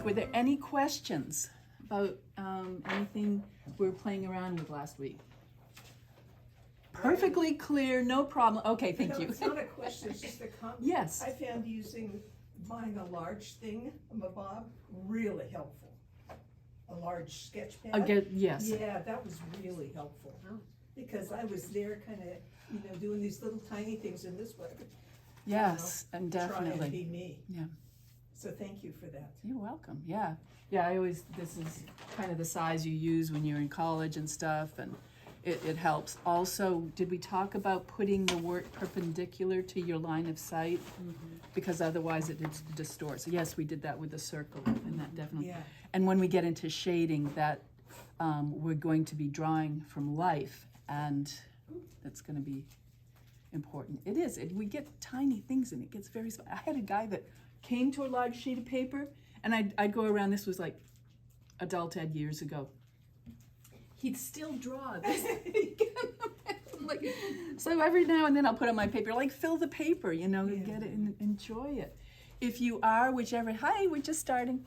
week. Were there any questions about anything we were playing around with last week? Perfectly clear, no problem. Okay, thank you. It's not a question, it's just a comment. Yes. I found buying a large thing, a bob, really helpful. A large sketch pad. Yes. Yeah, that was really helpful. Because I was there kind of, doing these little tiny things in this book. Yes, and definitely. Try and be me. Yeah. So thank you for that. You're welcome. Yeah. Yeah, this is kind of the size you use when you're in college and stuff, and it helps. Also, did we talk about putting the work perpendicular to your line of sight? Because otherwise it distorts. Yes, we did that with the circle, and that definitely. Yeah. And when we get into shading, that we're going to be drawing from life, and that's going to be important. It is. We get tiny things, and it gets very small. I had a guy that came to a large sheet of paper, and I'd go around. This was like adult ed years ago. He'd still draw this. So every now and then I'll put on my paper, like fill the paper, get it and enjoy it. If you are, we're just starting,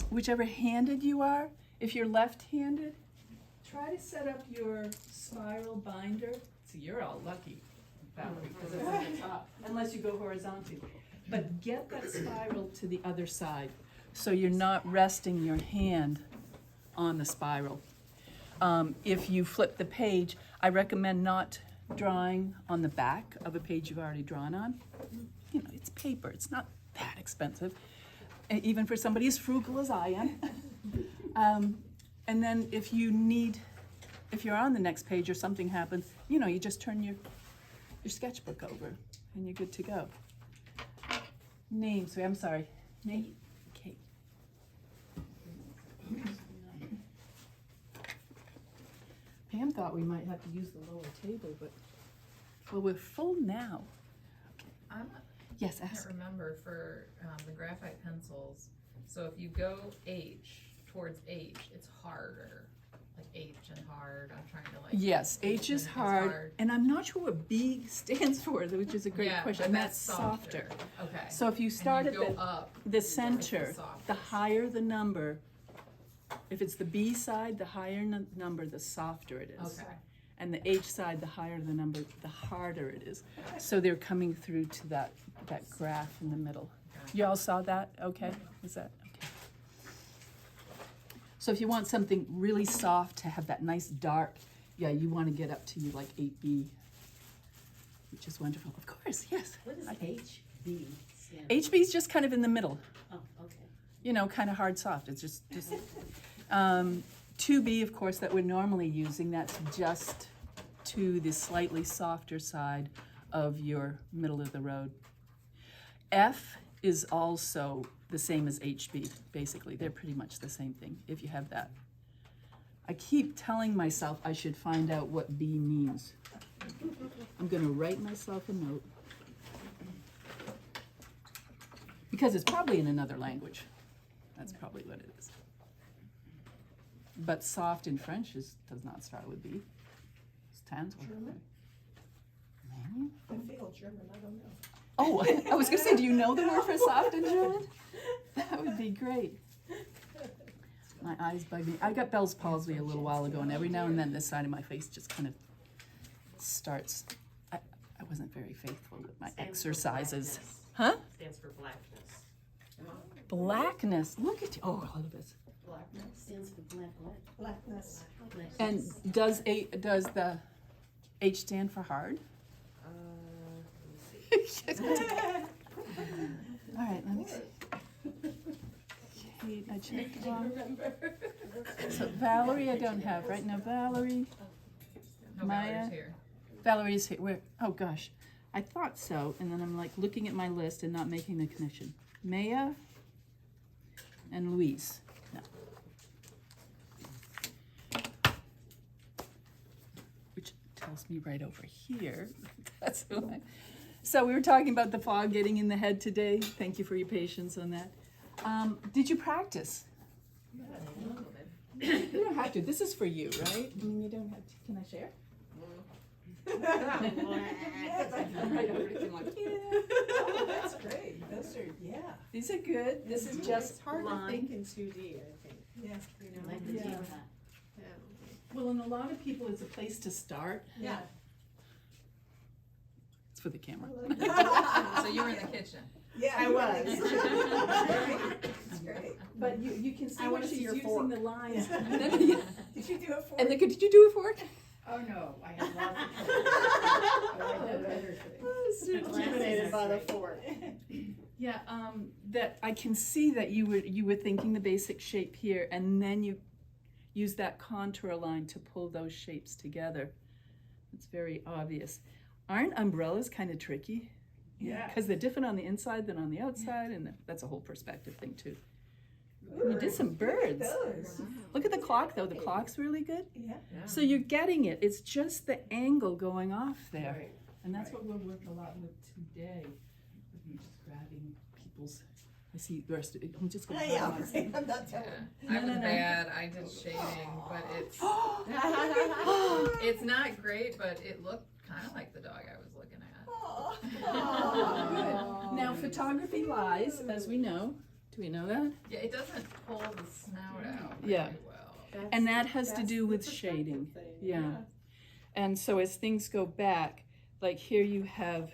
whichever handed you are, if you're left-handed, try to set up your spiral binder. So you're all lucky, Valerie, because it's at the top, unless you go horizontal. But get that spiral to the other side, so you're not resting your hand on the spiral. If you flip the page, I recommend not drawing on the back of a page you've already drawn on. It's paper, it's not that expensive, even for somebody as frugal as I am. And then if you're on the next page or something happens, you just turn your sketchbook over and you're good to go. Names, I'm sorry. Name, Kate. Pam thought we might have to use the lower table, but, well, we're full now. Yes, I ask. can't remember for the graphite pencils. So if you go H towards H, it's harder. Like H and hard. I'm trying to Yes, H is hard, and I'm not sure what B stands for, which is a great question. And that's softer. Okay. So if you start and at go up, the center, the higher the number. If it's the B side, the higher number, the softer it is. Okay. And the H side, the higher the number, the harder it is. So they're coming through to that graph in the middle. You all saw that? Okay. Is that okay? So if you want something really soft to have that nice dark, you want to get up to like 8B, which is wonderful. Of course, yes. What does HB stand for? HB is just kind of in the middle. Oh, okay. Kind of hard soft. It's just 2B, of course, that we're normally using. That's just to the slightly softer side of your middle of the road. F is also the same as HB, basically. They're pretty much the same thing, if you have that. I keep telling myself I should find out what B means. I'm going to write myself a note. Because it's probably in another language. That's probably what it is. But soft in French does not start with B. It's tans. German? I failed German, I don't know. Oh, I was going to say, do you know the word for soft in German? That would be great. My eyes bug me. I got Bell's palsy a little while ago, and every now and then this side of my face just kind of starts. I wasn't very faithful with my exercises. Huh? Stands for blackness. Blackness. Look at you. Oh, all of this. Blackness stands for Blackness. And does the H stand for hard? let me see. All right, let me see. Kate, I checked wrong. So Valerie, I don't have right now. Valerie, no, Maya. Valerie's here. Valerie's here. Where? Oh gosh, I thought so, and then I'm like looking at my list and not making the connection. Maya and Louise. No. Which tells me right over here. That's who I. So we were talking about the fog getting in the head today. Thank you for your patience on that. Did you practice? You don't have to. This is for you, right? I mean, you don't have to. Can I share? Right over to Kim, like, yeah. Oh, that's great. Those are, yeah. These are good. This is just It's hard to line. think in 2D, I think, Yeah. you know? Like the Yeah. teapot. Well, and a lot of people, it's a place to start. Yeah. It's for the camera. So you were in the kitchen. Yeah, I was. It's great. It's great. But you can see I where wanna she's see your using fork. the lines. Yeah. And then, yeah. Did you do it for And me? then, did you do it for it? Oh, no, I have lots of I did better things. Intimidated by the fork. Yeah, that I can see that you were thinking the basic shape here, and then you use that contour line to pull those shapes together. It's very obvious. Aren't umbrellas kind of tricky? Yeah. Because they're different on the inside than on the outside, and that's a whole perspective thing too. You did some birds. Those. Look at the clock though. The clock's really good. Yeah. So you're getting it. It's just the angle going off there. Right. And that's what we're working a lot with today. I'm just grabbing people's, I see the rest of it. I'm just going to Yeah, right. I'm not Yeah. telling. I was no. bad. I did shading, but it's not great, but it looked kind of like the dog I was looking at. Oh, Good. Now, photography lies, as we know. Do we know that? Yeah, it doesn't pull the snout out Yeah. very well. And that has to do with shading. Yeah. And so as things go back, like here you have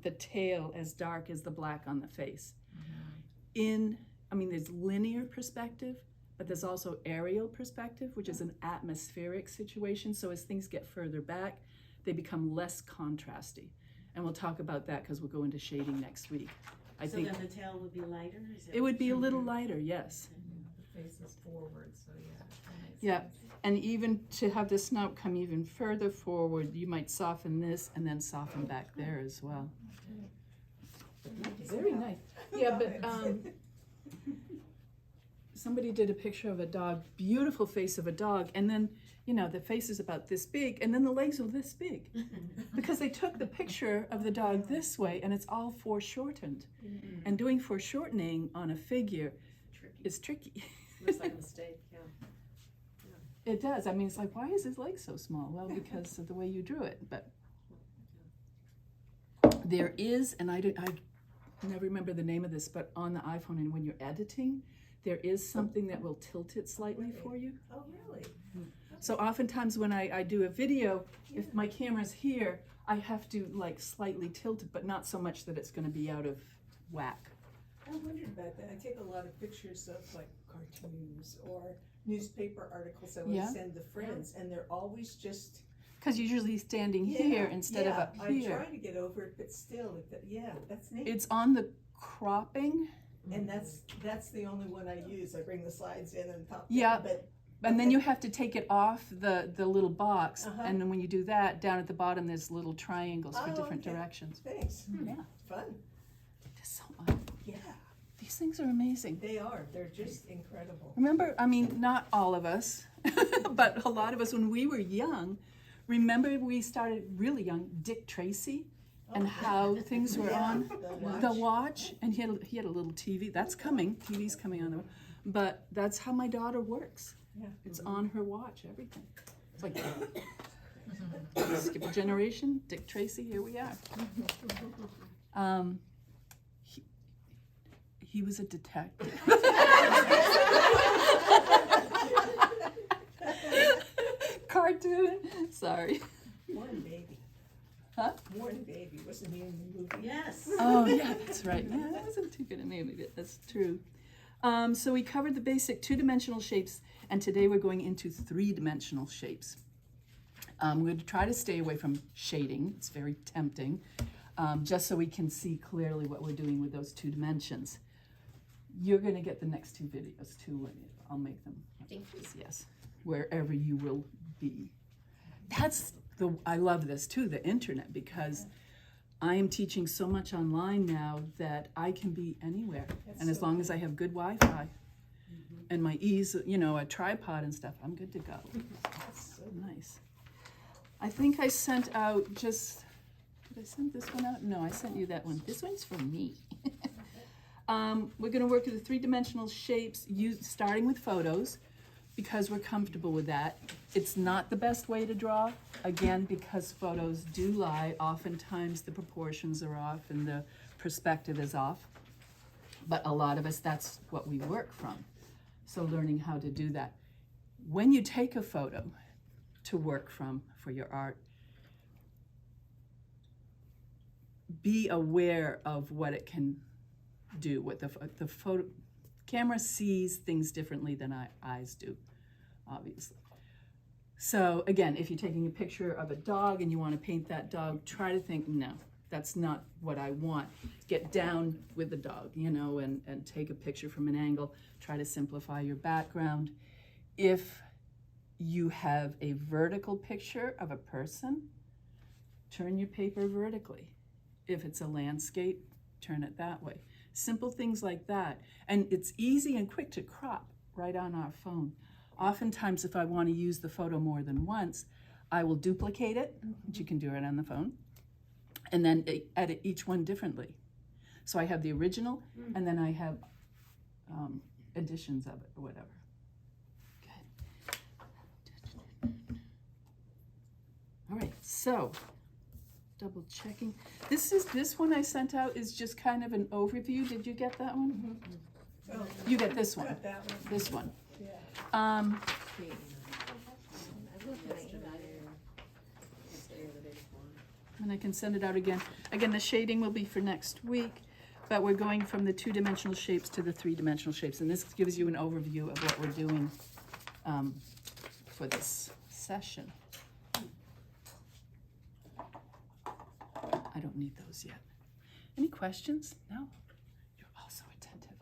the tail as dark as the black on the face. There's linear perspective, but there's also aerial perspective, which is an atmospheric situation. So as things get further back, they become less contrasty. And we'll talk about that because we'll go into shading next week. I So think then the tail would be lighter, is it? it would be a little lighter, yes. The face is forward, so yeah. that makes Yeah. sense. And even to have the snout come even further forward, you might soften this and then soften back there as well. Very nice. Yeah, but somebody did a picture of a dog, beautiful face of a dog, and then, the face is about this big, and then the legs are this big. Because they took the picture of the dog this way, and it's all foreshortened. And doing foreshortening on a figure is tricky. Looks like a mistake, yeah. It does. It's like, why is his leg so small? Well, because of the way you drew it. But there is, and I never remember the name of this, but on the iPhone, and when you're editing, there is something that will tilt it slightly for you. Oh, really? So oftentimes when I do a video, if my camera's here, I have to slightly tilt it, but not so much that it's going to be out of whack. I wondered about that. I take a lot of pictures of cartoons or newspaper articles I would Yeah. send to friends, and they're always just Because you're usually standing here instead of up I'm here. trying to get over it, but still, that's neat. It's on the cropping. And that's the only one I use. I bring the slides in and pop. Yeah. But And then you have to take it off the little box, Uh-huh. and then when you do that, down at the bottom there's little triangles for Oh, different okay. directions. thanks. Yeah, Fun. there's so much. Yeah, These things are amazing. they are. They're just incredible. Remember, not all of us, but a lot of us when we were young, remember we started really young, Dick Tracy, and how things were Yeah, on the the watch, and he had a little TV. That's coming. TV's coming on. But that's how my daughter works. Yeah. It's on her watch, everything. It's like, skip a generation, Dick Tracy, here we are. He was a detective. Cartoon, sorry. Warren Baby. Huh? Warren Baby, wasn't he in the movie? Yes. Oh, yeah, that's right. Yeah, that wasn't too good a name of it. That's true. So we covered the basic two-dimensional shapes, and today we're going into three-dimensional shapes. We're going to try to stay away from shading. It's very tempting, just so we can see clearly what we're doing with those two dimensions. You're going to get the next two videos too. I'll make them. Thank you. Yes, wherever you will be. I love this too, the internet, because I am teaching so much online now that I can be anywhere. That's And as so long as I have good Wi-Fi and my ease, a tripod and stuff, I'm good to go. That's so Nice. I think I sent out did I send this one out? No, I sent you that one. This one's for me. We're gonna work with the three-dimensional shapes, starting with photos, because we're comfortable with that. It's not the best way to draw, again, because photos do lie. Oftentimes the proportions are off and the perspective is off. But a lot of us, that's what we work from. So learning how to do that. When you take a photo to work from for your art, be aware of what it can do, what the photo camera sees things differently than eyes do, obviously. So again, if you're taking a picture of a dog and you want to paint that dog, try to think, no, that's not what I want. Get down with the dog, you know, and take a picture from an angle. Try to simplify your background. If you have a vertical picture of a person, turn your paper vertically. If it's a landscape, turn it that way. Simple things like that. And it's easy and quick to crop right on our phone. Oftentimes, if I want to use the photo more than once, I will duplicate it, which you can do right on the phone, and then edit each one differently. So I have the original, and then I have editions of it or whatever. Okay. All right, so double checking. This one I sent out is just kind of an overview. Did you get that one? Oh, You get this one. got that one. This one. Yeah. And I can send it out again. Again, the shading will be for next week, but we're going from the 2-dimensional shapes to the 3-dimensional shapes. And this gives you an overview of what we're doing for this session. I don't need those yet. Any questions? No? You're all so attentive.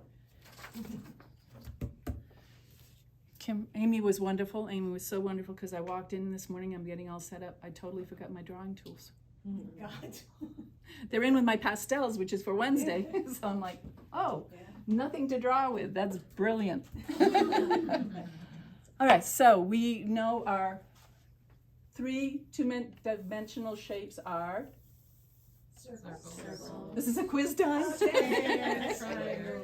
Amy was wonderful. Amy was so wonderful because I walked in this morning, I'm getting all set up. I totally forgot my drawing tools. God. They're in with my pastels, which is for Wednesday. So I'm like, oh, Yeah. nothing to draw with. That's brilliant. All right, so we know our 3 2-dimensional shapes are. Circle. This is a quiz time. Triangle.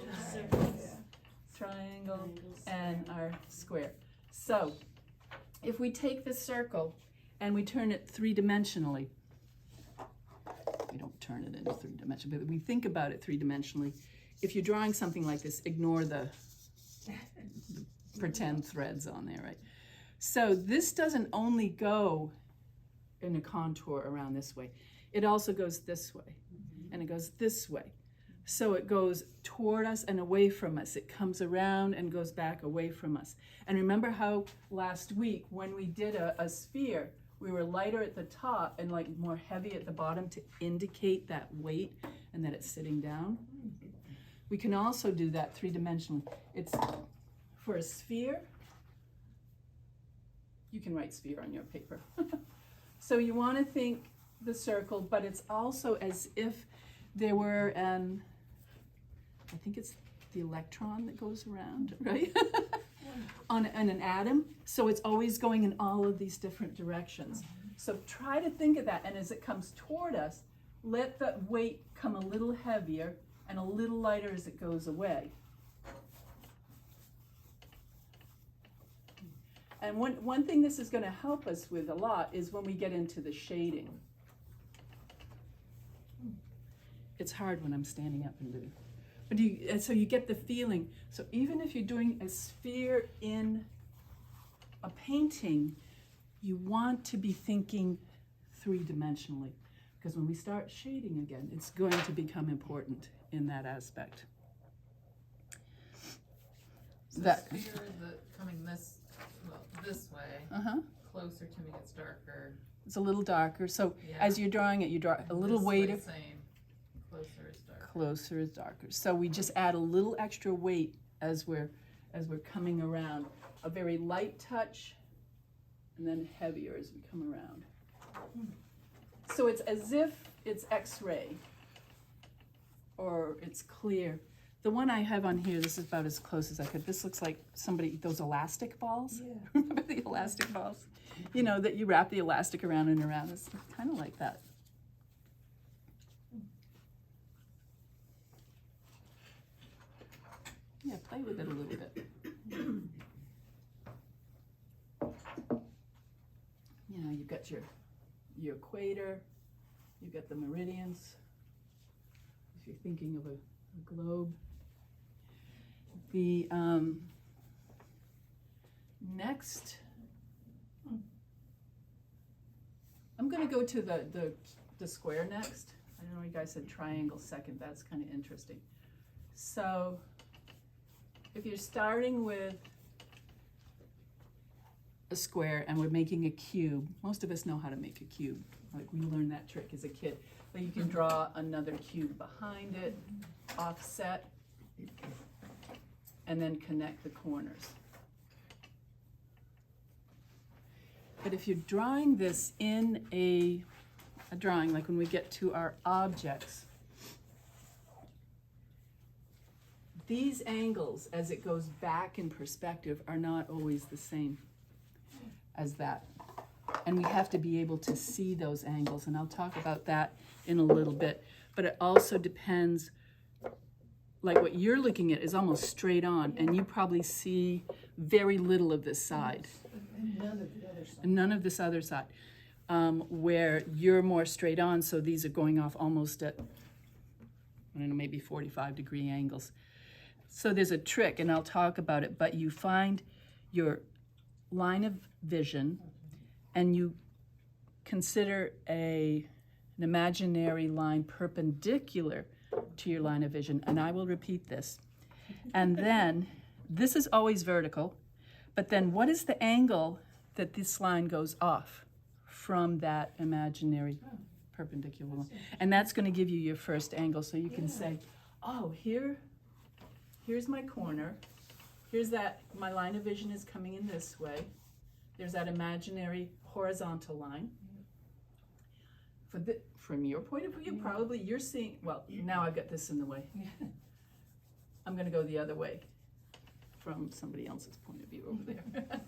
Triangle and our square. So if we take this circle and we turn it 3-dimensionally, we don't turn it into 3-dimensional, but we think about it 3-dimensionally. If you're drawing something like this, ignore the pretend threads on there, right? So this doesn't only go in a contour around this way. It also goes this way, and it goes this way. So it goes toward us and away from us. It comes around and goes back away from us. And remember how last week when we did a sphere, we were lighter at the top and like more heavy at the bottom to indicate that weight and that it's sitting down? We can also do that 3-dimensionally. It's for a sphere. You can write sphere on your paper. So you want to think the circle, but it's also as if there were I think it's the electron that goes around, right? on an atom. So it's always going in all of these different directions. So try to think of that, and as it comes toward us, let the weight come a little heavier and a little lighter as it goes away. And one thing this is going to help us with a lot is when we get into the shading. It's hard when I'm standing up and doing. But so you get the feeling. So even if you're doing a sphere in a painting, you want to be thinking 3-dimensionally. Because when we start shading again, it's going to become important in that aspect. So That- sphere is coming this way. Closer to me, it's darker. It's a little darker. So Yeah. as you're drawing it, you draw a little This way, weighter. same. Closer is darker. Closer is darker. So we just add a little extra weight as we're coming around. A very light touch, and then heavier as we come around. So it's as if it's X-ray, or it's clear. The one I have on here, this is about as close as I could. This looks like those elastic balls. Yeah. Remember the elastic balls? You know, that you wrap the elastic around and around. It's kind of like that. Yeah, play with it a little bit. You know, you've got your equator, you've got the meridians. If you're thinking of a globe, The next, I'm gonna go to the square next. I know you guys said triangle second, that's kind of interesting. So if you're starting with a square and we're making a cube, most of us know how to make a cube. Like we learned that trick as a kid. But you can draw another cube behind it, offset, and then connect the corners. But if you're drawing this in a drawing, like when we get to our objects, these angles, as it goes back in perspective, are not always the same as that. And we have to be able to see those angles, and I'll talk about that in a little bit. But it also depends, like what you're looking at is almost straight on, and you probably see very little of this side. And none of the other side. And none of this other side, where you're more straight on, so these are going off almost at, I don't know, maybe 45-degree angles. So there's a trick, and I'll talk about it, but you find your line of vision, and you consider an imaginary line perpendicular to your line of vision, and I will repeat this. And then, this is always vertical, but then what is the angle that this line goes off from that imaginary perpendicular line? And that's going to give you your first angle, so you can say, oh, here's my corner. Here's that, my line of vision is coming in this way. There's that imaginary horizontal line. From your point of view, probably you're seeing, well, now I've got this in the way. I'm going to go the other way from somebody else's point of view over there.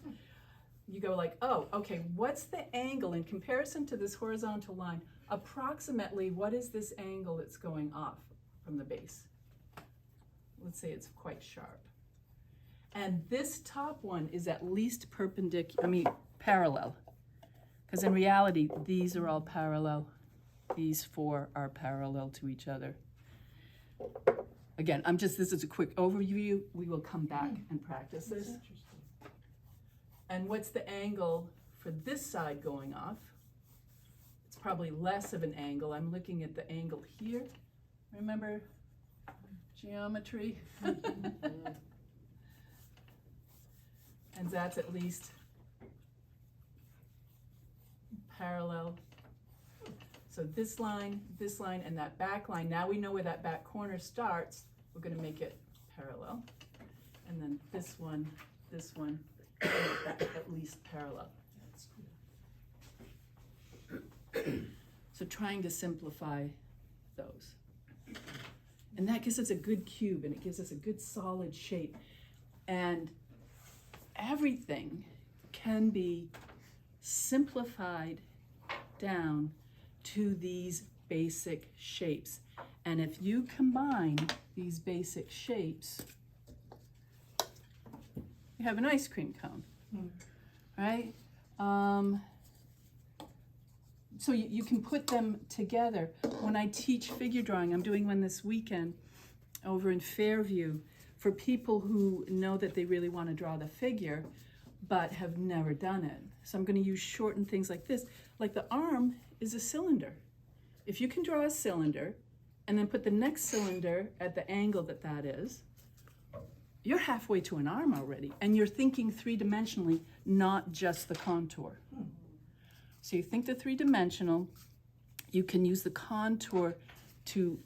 You go like, oh, okay, what's the angle in comparison to this horizontal line? Approximately, what is this angle that's going off from the base? Let's say it's quite sharp. And this top one is at least parallel. Because in reality, these are all parallel. These four are parallel to each other. Again, this is a quick overview. We will come back and practice this. And what's the angle for this side going off? It's probably less of an angle. I'm looking at the angle here. Remember geometry? And that's at least parallel. So this line, and that back line, now we know where that back corner starts. We're going to make it parallel. And then this one, at least parallel. So trying to simplify those. And that gives us a good cube, and it gives us a good solid shape. And everything can be simplified down to these basic shapes. And if you combine these basic shapes, you have an ice cream cone, right? So you can put them together. When I teach figure drawing, I'm doing one this weekend over in Fairview for people who know that they really want to draw the figure but have never done it. So I'm going to use shortened things like this. Like the arm is a cylinder. If you can draw a cylinder and then put the next cylinder at the angle that is, you're halfway to an arm already, and you're thinking three-dimensionally, not just the contour. So you think the three-dimensional, you can use the contour to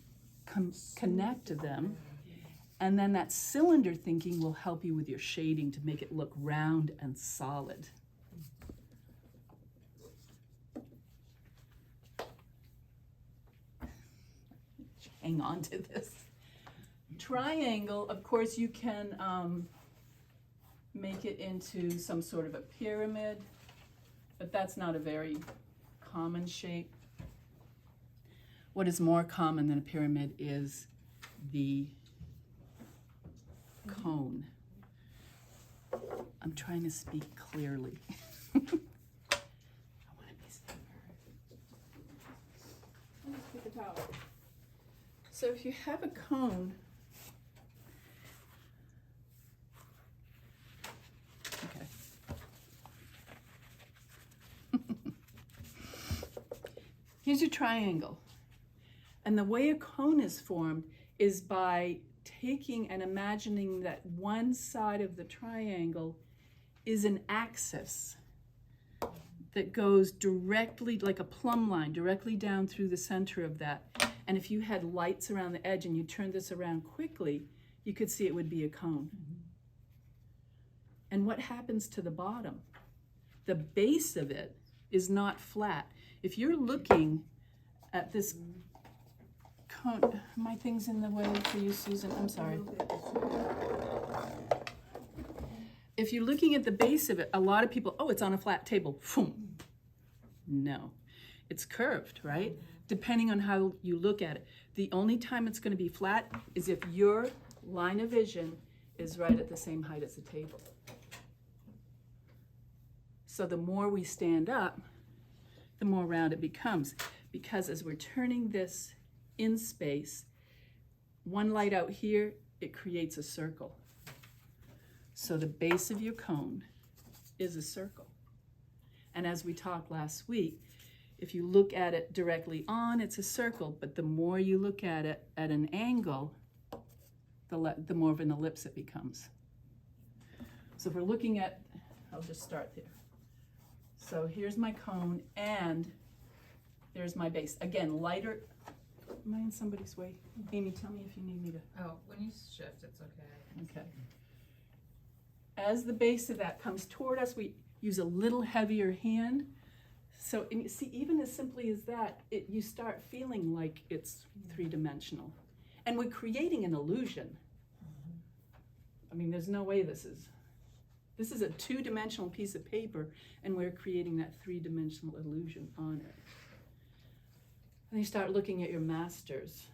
connect to them, and then that cylinder thinking will help you with your shading to make it look round and solid. Hang on to this. Triangle, of course, you can make it into some sort of a pyramid, but that's not a very common shape. What is more common than a pyramid is the cone. I'm trying to speak clearly. I want to be Let's pick it out. So if you have a cone, Here's your triangle. And the way a cone is formed is by taking and imagining that one side of the triangle is an axis that goes directly, like a plumb line, directly down through the center of that. And if you had lights around the edge and you turned this around quickly, you could see it would be a cone. And what happens to the bottom? The base of it is not flat. If you're looking at this cone, my thing's in the way for you, Susan, I'm sorry. If you're looking at the base of it, a lot of people, oh, it's on a flat table. Boom. No, it's curved, right? Depending on how you look at it. The only time it's going to be flat is if your line of vision is right at the same height as the table. So the more we stand up, the more round it becomes. Because as we're turning this in space, one light out here, it creates a circle. So the base of your cone is a circle. And as we talked last week, if you look at it directly on, it's a circle, but the more you look at it at an angle, the more of an ellipse it becomes. So if we're looking at, I'll just start there. So here's my cone, and there's my base. Again, lighter. Am I in somebody's way? Amy, tell me if you need me to. Oh, when you shift, it's okay. Okay. As the base of that comes toward us, we use a little heavier hand. So, and you see, even as simply as that, you start feeling like it's three-dimensional. And we're creating an illusion. I mean, there's no way this is a two-dimensional piece of paper, and we're creating that three-dimensional illusion on it. And you start looking at your masters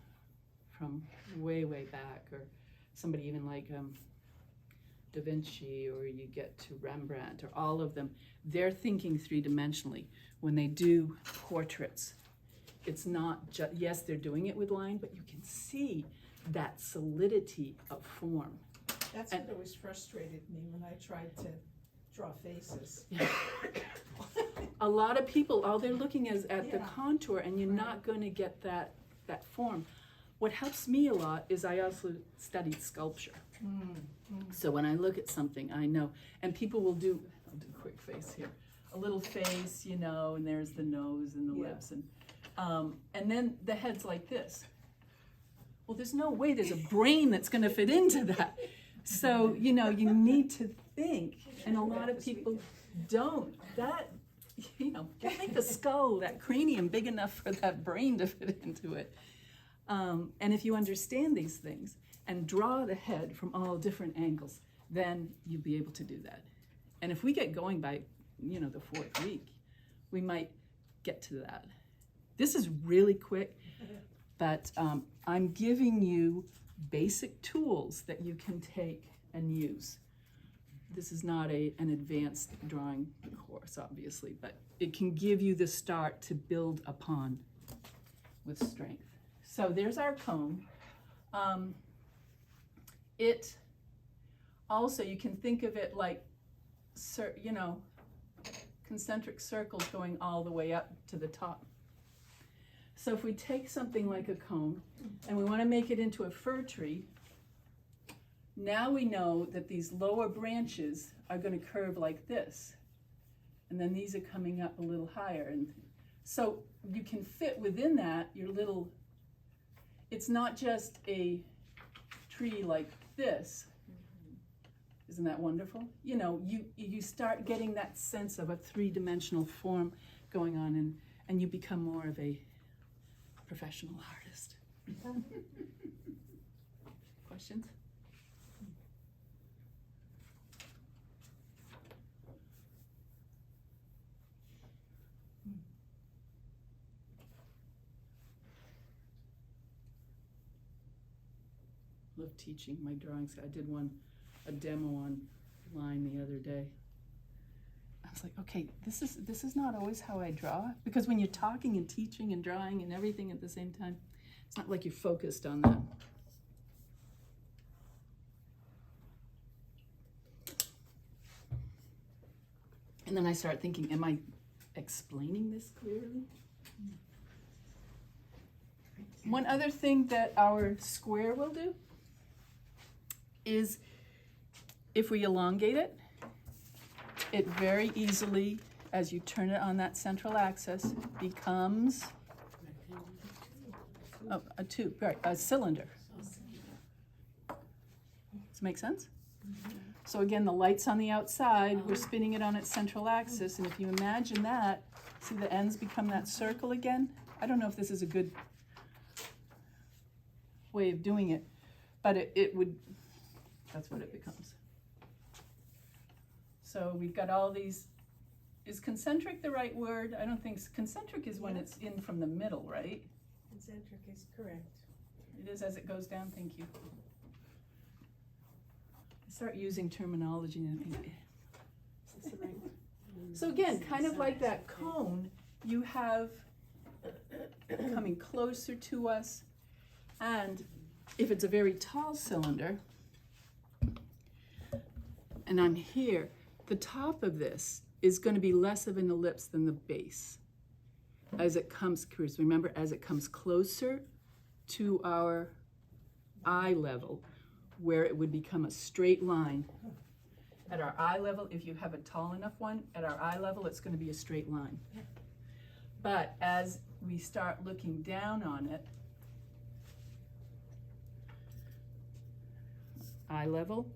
from way, way back, or somebody even like Da Vinci, or you get to Rembrandt, or all of them. They're thinking three-dimensionally. When they do portraits, it's not just, yes, they're doing it with line, but you can see that solidity of form. That's what always frustrated me when I tried to draw faces. A lot of people, all they're looking is at the Yeah. contour, and you're not going to get that form. What helps me a lot is I also studied sculpture. So when I look at something, I know, and people will do, I'll do a quick face here, a little face, you know, and there's the nose and the Yeah. lips, and then the head's like this. Well, there's no way there's a brain that's going to fit into that. So, you know, you need to think, and a lot of people don't. That, you know, make the skull, that cranium, big enough for that brain to fit into it. And if you understand these things and draw the head from all different angles, then you'll be able to do that. And if we get going by, you know, the 4th week, we might get to that. This is really quick, but I'm giving you basic tools that you can take and use. This is not an advanced drawing course, obviously, but it can give you the start to build upon with strength. So there's our cone. It also, you can think of it like, you know, concentric circles going all the way up to the top. So if we take something like a cone and we want to make it into a fir tree, now we know that these lower branches are going to curve like this. And then these are coming up a little higher. And so you can fit within that your little, it's not just a tree like this. Isn't that wonderful? You know, you start getting that sense of a three-dimensional form going on, and you become more of a professional artist. Questions? Love teaching my drawings. I did a demo online the other day. I was like, okay, this is not always how I draw, because when you're talking and teaching and drawing and everything at the same time, it's not like you're focused on that. And then I start thinking, am I explaining this clearly? One other thing that our square will do is if we elongate it, it very easily, as you turn it on that central axis, becomes a tube, right, a cylinder. Does it make sense? So again, the light's on the outside, we're spinning it on its central axis, and if you imagine that, see the ends become that circle again? I don't know if this is a good way of doing it, but it would, that's what it becomes. So we've got all these, is concentric the right word? I don't think, concentric is when it's in from the middle, right? Concentric is correct. It is as it goes down, thank you. I start using terminology and I think, is this the right word? So again, kind of like that cone, you have coming closer to us, and if it's a very tall cylinder, and I'm here, the top of this is going to be less of an ellipse than the base. As it comes, remember, as it comes closer to our eye level, where it would become a straight line. At our eye level, if you have a tall enough one, at our eye level, it's going to be a straight line. But as we start looking down on it, eye level,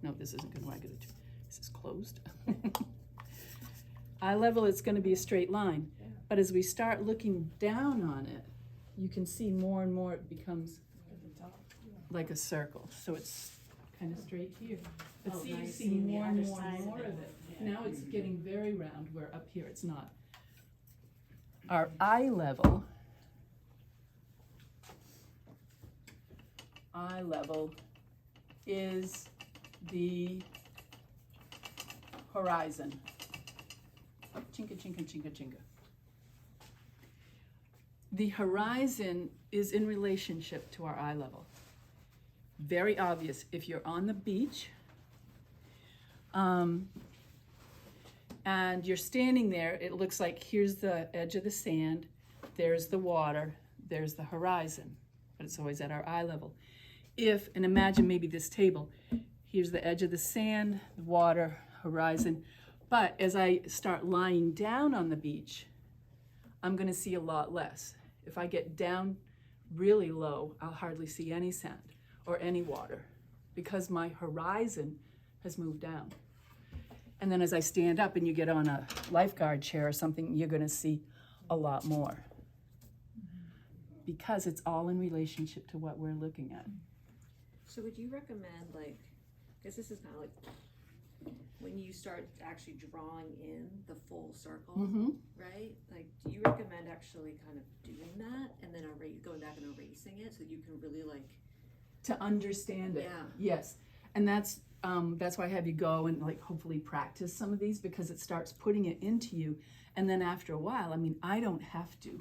no, this isn't going to, I gotta, this is closed. Eye level, it's going to be a straight line. But as we start looking down on it, you can see more and more it becomes like a circle. So it's kind of straight here. But see, you see more and more and more of it. Now it's getting very round, where up here it's not. Our eye level is the horizon. Oh, chinka, chinka, chinka, chinka. The horizon is in relationship to our eye level. Very obvious. If you're on the beach, and you're standing there, it looks like here's the edge of the sand, there's the water, there's the horizon, but it's always at our eye level. And imagine maybe this table, here's the edge of the sand, the water, horizon, but as I start lying down on the beach, I'm gonna see a lot less. If I get down really low, I'll hardly see any sand or any water because my horizon has moved down. And then as I stand up and you get on a lifeguard chair or something, you're gonna see a lot more because it's all in relationship to what we're looking at. So would you recommend, like, because this is kind of like when you start actually drawing in the full circle, right? Like, do you recommend actually kind of doing that and then going back and erasing it so you can really like to understand it? Yeah. Yes, and that's why I have you go and like hopefully practice some of these because it starts putting it into you, and then after a while, I mean, I don't have to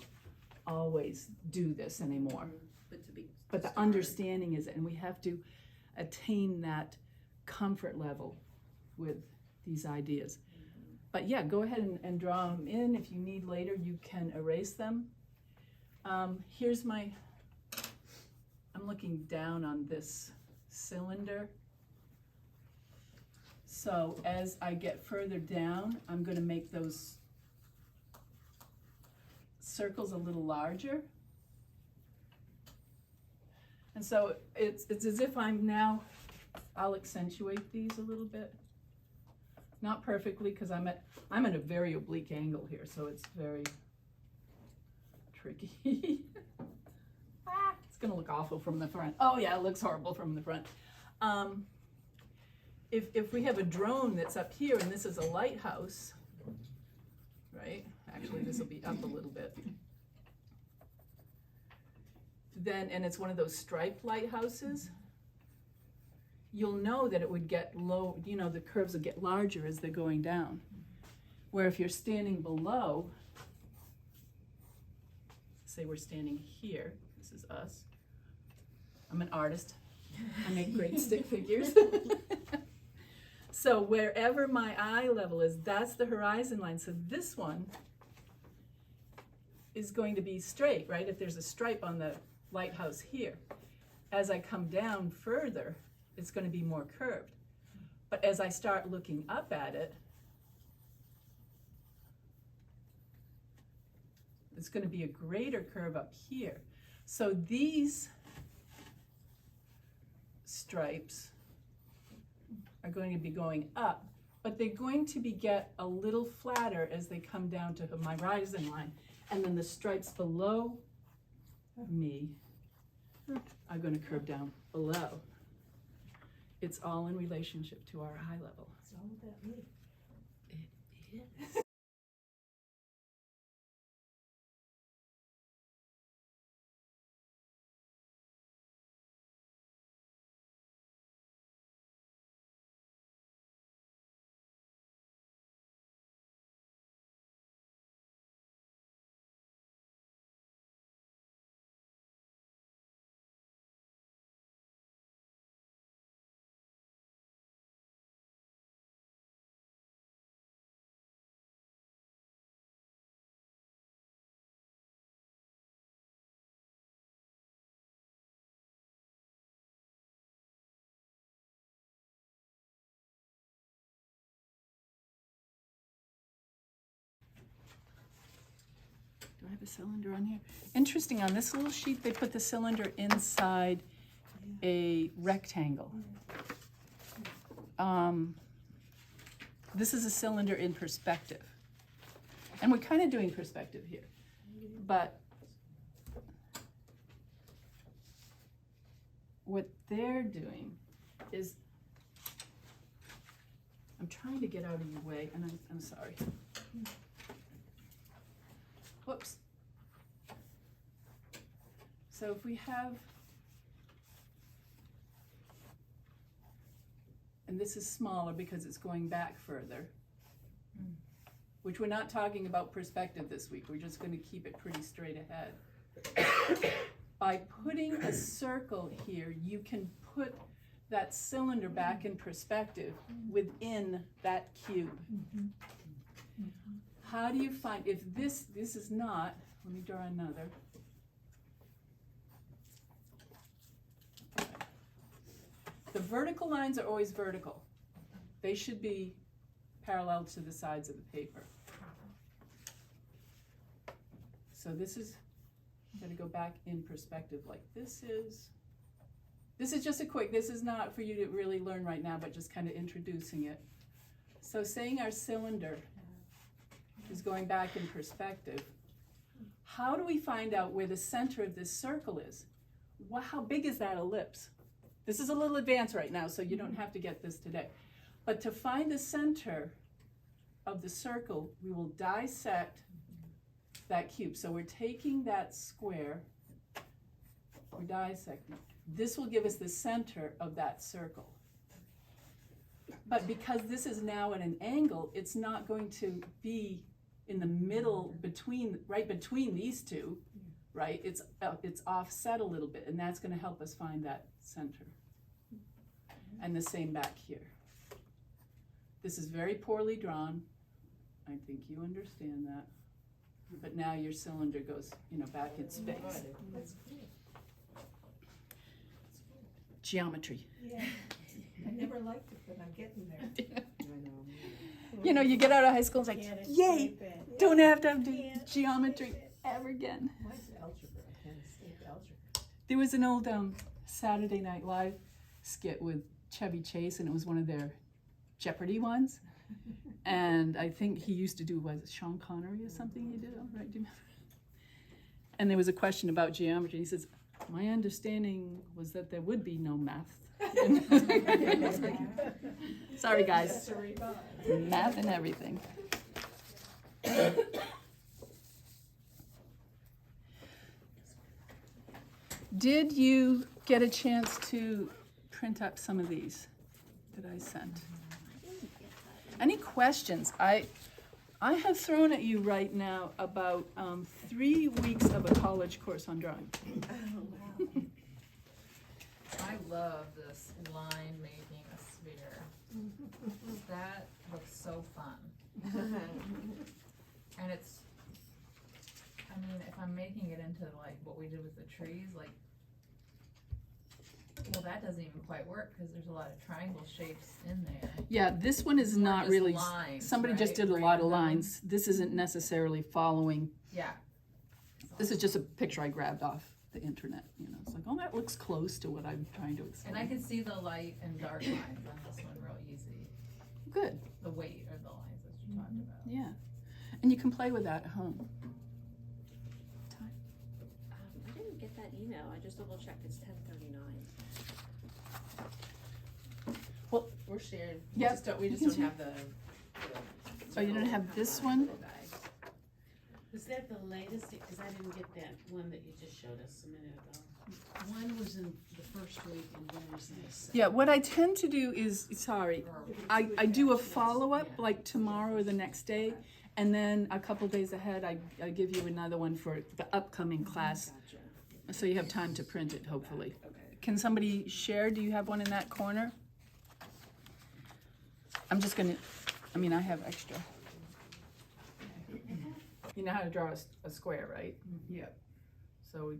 always do this anymore. But the understanding is it, and we have to attain that comfort level with these ideas. But yeah, go ahead and draw them in. If you need later, you can erase them. Here's I'm looking down on this cylinder. So as I get further down, I'm going to make those circles a little larger. And so it's as if I'll accentuate these a little bit. Not perfectly, because I'm at a very oblique angle here, so it's very tricky. It's gonna look awful from the front. Oh yeah, it looks horrible from the front. If we have a drone that's up here and this is a lighthouse, right? Actually, this will be up a little bit. And it's one of those striped lighthouses, you'll know that it would get low, the curves will get larger as they're going down. Where if you're standing below, say we're standing here, this is us. I'm an artist, I make great stick figures. So wherever my eye level is, that's the horizon line. So this one is going to be straight, right? If there's a stripe on the lighthouse here. As I come down further, it's gonna be more curved. But as I start looking up at it, it's gonna be a greater curve up here. So these stripes are going to be going up, but they're going to get a little flatter as they come down to my rising line. And then the stripes below me are going to curve down below. It's all in relationship to our eye level. It's all about me. It is. Do I have a cylinder on here? Interesting, on this little sheet, they put the cylinder inside a rectangle. This is a cylinder in perspective. And we're kind of doing perspective here. But what they're doing is, I'm trying to get out of your way, and I'm sorry. Whoops. So if we have, and this is smaller because it's going back further, which we're not talking about perspective this week, we're just going to keep it pretty straight ahead. By putting a circle here, you can put that cylinder back in perspective within that cube. How do you find, if this is not, let me draw another. The vertical lines are always vertical. They should be parallel to the sides of the paper. So this is going to go back in perspective like this is. This is just a quick, this is not for you to really learn right now, but just kind of introducing it. So saying our cylinder is going back in perspective, how do we find out where the center of this circle is? Well, how big is that ellipse? This is a little advanced right now, so you don't have to get this today. But to find the center of the circle, we will dissect that cube. So we're taking that square, we're dissecting. This will give us the center of that circle. But because this is now at an angle, it's not going to be in the middle right between these two, right? It's offset a little bit, and that's going to help us find that center. And the same back here. This is very poorly drawn. I think you understand that. But now your cylinder goes, back in space. That's good. Geometry. Yeah. I never liked it, but I'm getting there. You get out of high school, it's like, Can't yay, escape it. don't have to do Can't geometry escape it. ever again. Mine's algebra. I can't escape algebra. There was an old Saturday Night Live skit with Chevy Chase, and it was one of their Jeopardy ones. And I think he used to do, was it Sean Connery or something he did, right? Do you remember? And there was a question about geometry. He says, my understanding was that there would be no math. Sorry, guys. Math and everything. Did you get a chance to print up some of these that I sent? Any questions? I have thrown at you right now about 3 weeks of a college course on drawing. I love this line making a sphere. That looks so fun. And mean, if I'm making it into like what we did with the trees, like, well, that doesn't even quite work, cause there's a lot of triangle shapes in there. Yeah, this one is More not just really, lines, somebody just right? did a lot of Random. lines. This isn't necessarily following, Yeah. this is just a picture I grabbed off the internet, you know. It's like, oh, that looks close to what I'm trying to explain. And I can see the light and dark lines on this one real easy. Good, The weight of the lines that you talked about. yeah. And you can play with that at home. I didn't get that email, I just double checked, it's 10:39. We're sharing. Yep, We you just can don't see. have the. Oh, you don't have this one? Was that the latest, cause I didn't get that one that you just showed us a minute ago. One was in the first week and one was in the second. Yeah, what I tend to do is, sorry, I do a follow-up like tomorrow or the next day, and then a couple days ahead, I give you another one for the upcoming class, Gotcha. so you have time to print it, hopefully. Okay. Can somebody share? Do you have one in that corner? I'm just gonna, I have extra. You know how to draw a square, right? Yep. So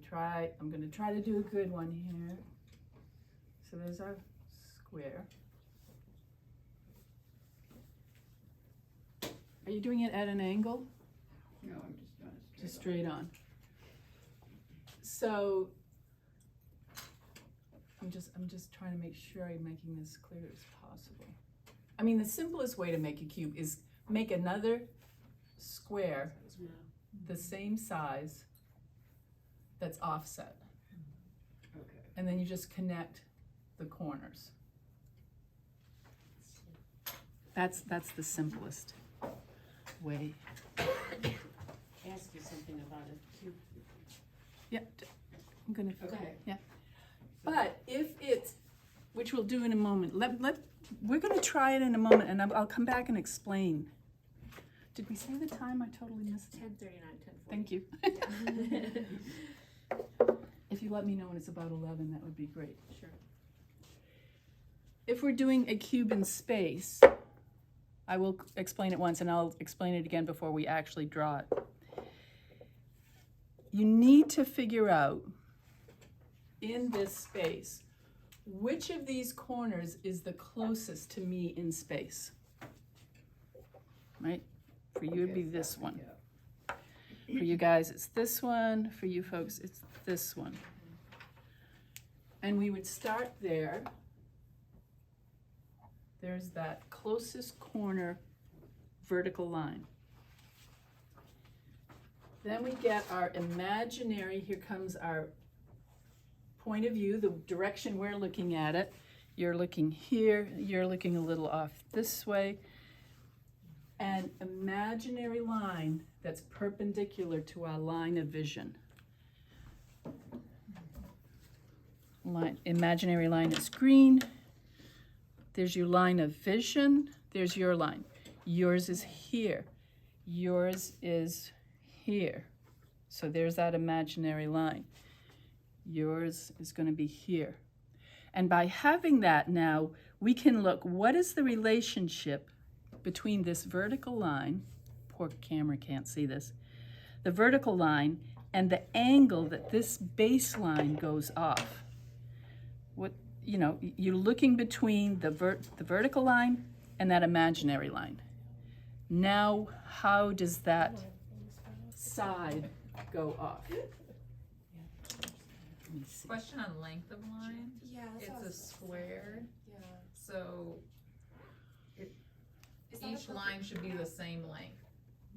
I'm gonna try to do a good one here. So there's our square. Are you doing it at an angle? No, I'm just doing it Just straight on. So I'm just trying to make sure I'm making this clear as possible. The simplest way to make a cube is make another square the same size that's offset. Okay. And then you just connect the corners. That's the simplest way. Ask you something about a cube. Yeah, I'm gonna. Okay. Yeah. But if it's, which we'll do in a moment, we're gonna try it in a moment, and I'll come back and explain. Did we say the time? I totally missed it. 10:39, 10:40. Thank you. If you let me know when it's about 11, that would be great. Sure. If we're doing a cube in space, I will explain it once and I'll explain it again before we actually draw it. You need to figure out in this space, which of these corners is the closest to me in space? Right? For you, it'd be this one. For you guys, it's this one. For you folks, it's this one. And we would start there. There's that closest corner vertical line. Then we get our imaginary, here comes our point of view, the direction we're looking at it. You're looking here, you're looking a little off this way. An imaginary line that's perpendicular to our line of vision. Imaginary line is green. There's your line of vision. There's your line. Yours is here. Yours is here. So there's that imaginary line. Yours is going to be here. And by having that now, we can look, what is the relationship between this vertical line, poor camera can't see this, the vertical line and the angle that this baseline goes off. What, you're looking between the vertical line and that imaginary line. Now, how does that side go off? Let me see. Question on length of line. Yeah, that's what I It's a was- square, Yeah. so Is that a each line should be the same length.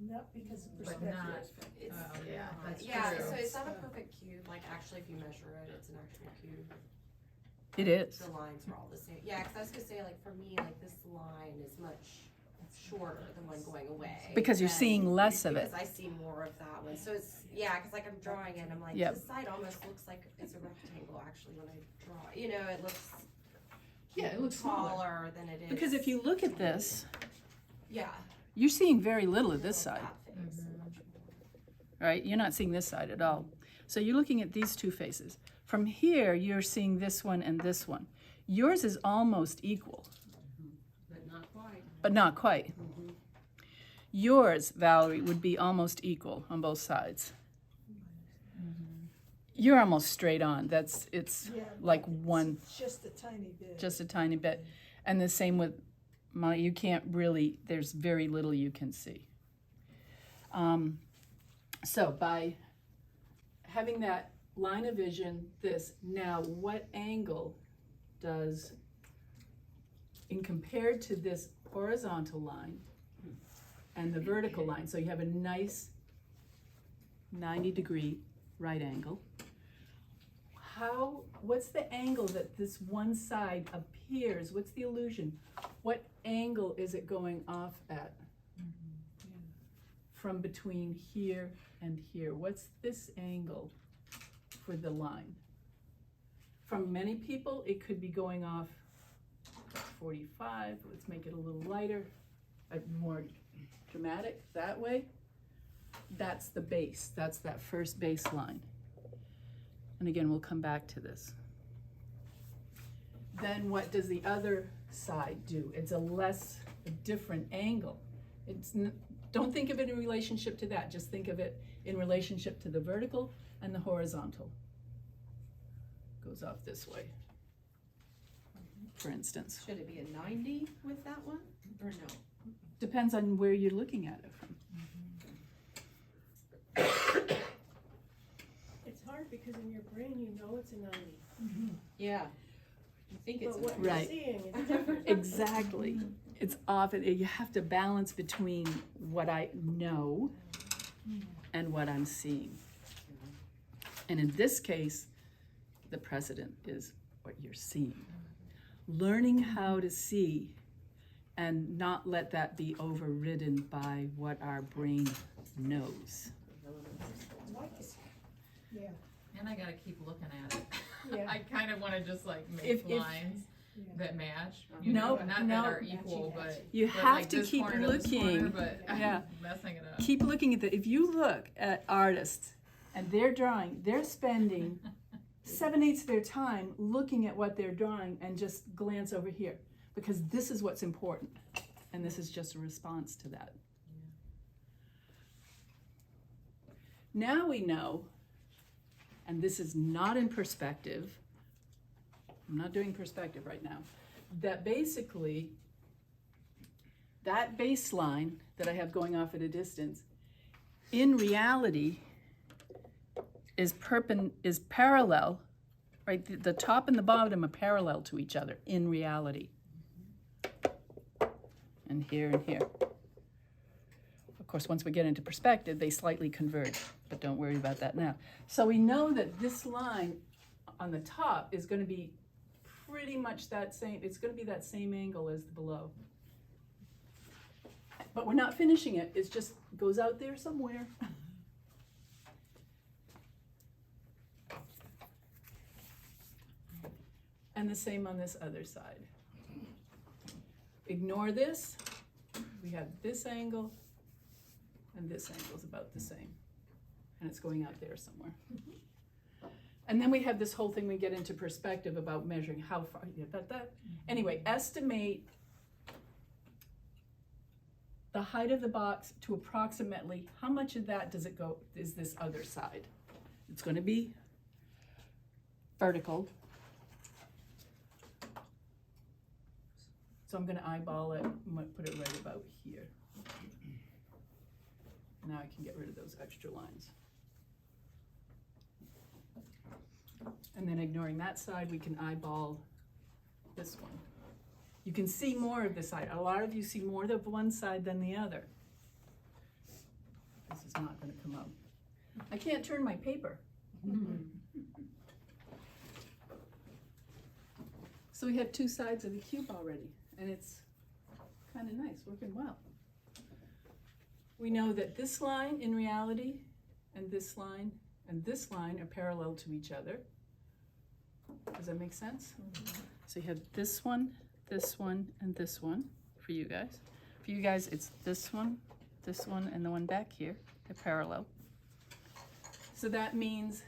Not because of But perspective. not- It's, Oh, yeah, that's yeah, true. so it's not a perfect cube. Like actually, if you measure it, it's an actual cube. It is. The lines are all the same. Yeah, because I was gonna say, like for me, like this line is much shorter than one going away. Because you're than- seeing less of it. Because I see more of that one. So it's because like I'm drawing it, I'm like Yep. this side almost looks like it's a rectangle actually when I draw. It looks Yeah, it looks smaller. taller than it is. Because if you look at this, yeah, you're seeing very little of this like side, that face. right? You're not seeing this side at all. So you're looking at these two faces. From here, you're seeing this one and this one. Yours is almost equal, But not quite. but not quite. Yours, Valerie, would be almost equal on both sides. You're almost straight on. It's Yeah, like it's one, just a tiny bit. just a tiny bit. And the same with Molly, you can't really, there's very little you can see. So by having that line of vision, now what angle does, in compared to this horizontal line and the vertical line, so you have a nice 90-degree right angle. What's the angle that this one side appears? What's the illusion? What angle is it going off at? From between here and here. What's this angle for the line? From many people, it could be going off 45. Let's make it a little lighter, more dramatic that way. That's the base. That's that first baseline. And again, we'll come back to this. Then what does the other side do? It's a different angle. Don't think of it in relationship to that. Just think of it in relationship to the vertical and the horizontal. Goes off this way, for instance. Should it be a 90 with that one, or no? Depends on where you're looking at it from. It's hard because in your brain you know it's a 90, Yeah. You think it's but a what 90. Right. you're seeing is different. Exactly. It's often, you have to balance between what I know and what I'm seeing. And in this case, the precedent is what you're seeing. Learning how to see and not let that be overridden by what our brain knows. Yeah, And I gotta keep looking at it. yeah. I kind of wanna just like make If- lines Yeah. that match. No, Not no. that are equal, but. You but have like to this keep corner to this corner, looking. But Yeah. I'm messing it up. Keep looking at if you look at artists and they're drawing, they're spending 7/8 of their time looking at what they're drawing and just glance over here, because this is what's important, and this is just a response to that. Now we know, and this is not in perspective, I'm not doing perspective right now, that basically that baseline that I have going off at a distance, in reality, is parallel, right? The top and the bottom are parallel to each other in reality. And here and here. Of course, once we get into perspective, they slightly converge, but don't worry about that now. So we know that this line on the top is going to be pretty much that same, it's going to be that same angle as the below. But we're not finishing it, it just goes out there somewhere. And the same on this other side. Ignore this, we have this angle, and this angle is about the same. And it's going out there somewhere. And then we have this whole thing we get into perspective about measuring how far, yeah, Anyway, estimate the height of the box to approximately, how much of that does it go, is this other side? It's gonna be vertical. So I'm gonna eyeball it, I'm gonna put it right about here. Now I can get rid of those extra lines. And then ignoring that side, we can eyeball this one. You can see more of the side. A lot of you see more of one side than the other. This is not gonna come out. I can't turn my paper. So we have two sides of the cube already, and it's kind of nice, working well. We know that this line in reality and this line are parallel to each other. Does that make sense? So you have this one, and this one for you guys. For you guys, it's this one, and the one back here. They're parallel. So that means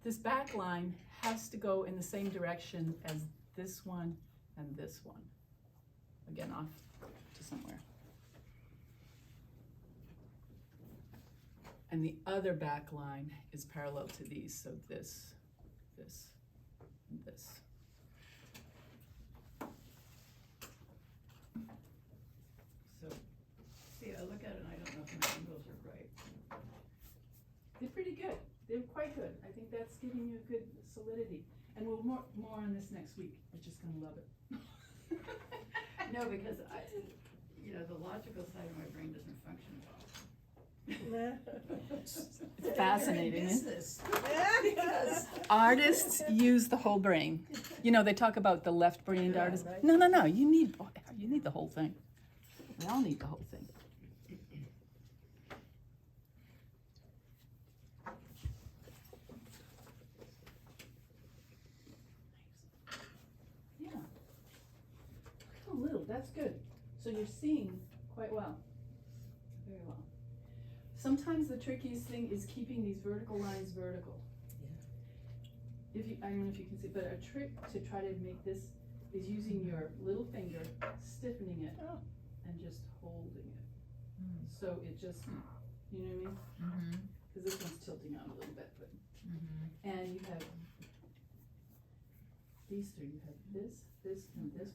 this back line has to go in the same direction as this one and this one. Again, off to somewhere. and the other back line is parallel to these, so this, this, and this. So, see, I look at it and I don't know if my angles are right. They're pretty good. They're quite good. I think that's giving you a good solidity. And we'll more on this next week. You're just gonna love it. No, because the logical side of my brain doesn't function well. It's fascinating. Isn't it? Business. Yes. Artists use the whole brain. You know, they talk about the left-brained artist. right. No. You need the whole thing. We all need the whole thing. Yeah. A little. That's good. So you're seeing quite well. Very well. Sometimes the trickiest thing is keeping these vertical lines vertical. If you, I don't know if you can see, but a trick to try to make this is using your little finger, stiffening it, and just holding it. So it just, you know what I mean? Because this one's tilting out a little bit, but, and you have these three. You have this, and this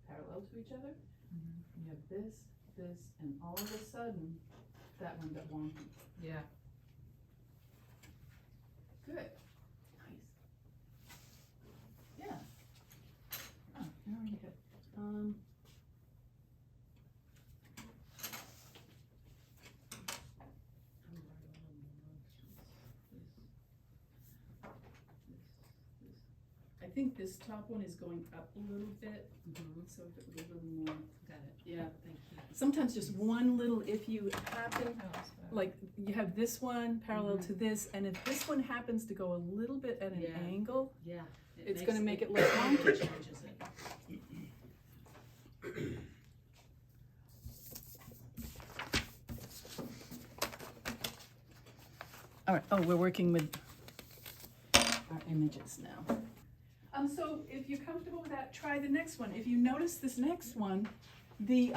parallel to each other. You have this, and all of a sudden, that one got wonky. Yeah. Good. Nice. Yeah. Oh, very good. I think this top one is going up a little bit, so if it was a little more. Got it. Yeah. Thank you. Sometimes just one little, if you happen, like you have this one parallel to this, and if this one happens to go a little bit at an Yeah. angle, Yeah. it's gonna make it look It wonky. changes it. All right, oh, we're working with our images now. So if you're comfortable with that, try the next one. If you notice this next one, the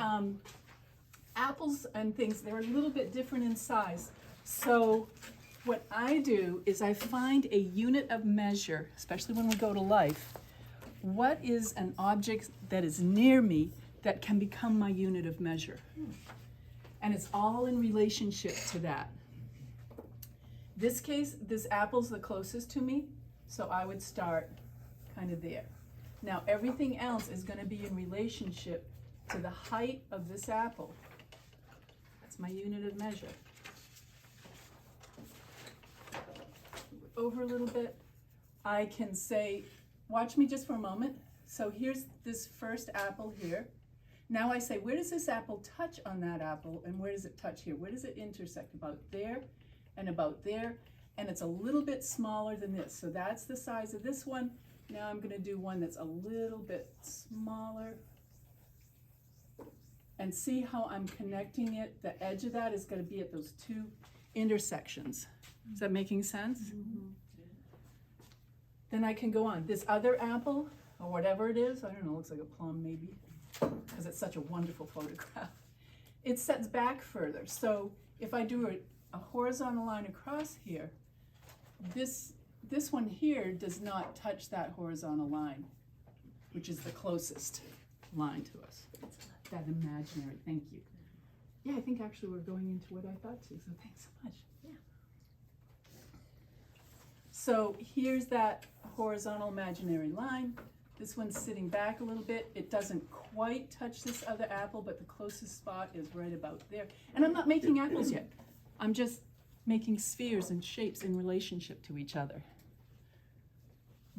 apples and things, they're a little bit different in size. So what I do is I find a unit of measure, especially when we go to life. What is an object that is near me that can become my unit of measure? And it's all in relationship to that. This case, this apple's the closest to me, so I would start kind of there. Now everything else is going to be in relationship to the height of this apple. That's my unit of measure. Over a little bit, I can say, watch me just for a moment. So here's this first apple here. Now I say, where does this apple touch on that apple, and where does it touch here? Where does it intersect? About there and about there, and it's a little bit smaller than this. So that's the size of this one. Now I'm going to do one that's a little bit smaller. And see how I'm connecting it? The edge of that is going to be at those two intersections. Is that making sense? Then I can go on. This other apple, or whatever it is, I don't know, looks like a plum maybe, because it's such a wonderful photograph. It sets back further. So if I do a horizontal line across here, this one here does not touch that horizontal line, which is the closest line to us. That imaginary, thank you. Yeah, I think actually we're going into what I thought too, so thanks so much. Yeah. So here's that horizontal imaginary line. This one's sitting back a little bit. It doesn't quite touch this other apple, but the closest spot is right about there. And I'm not making apples yet. I'm just making spheres and shapes in relationship to each other,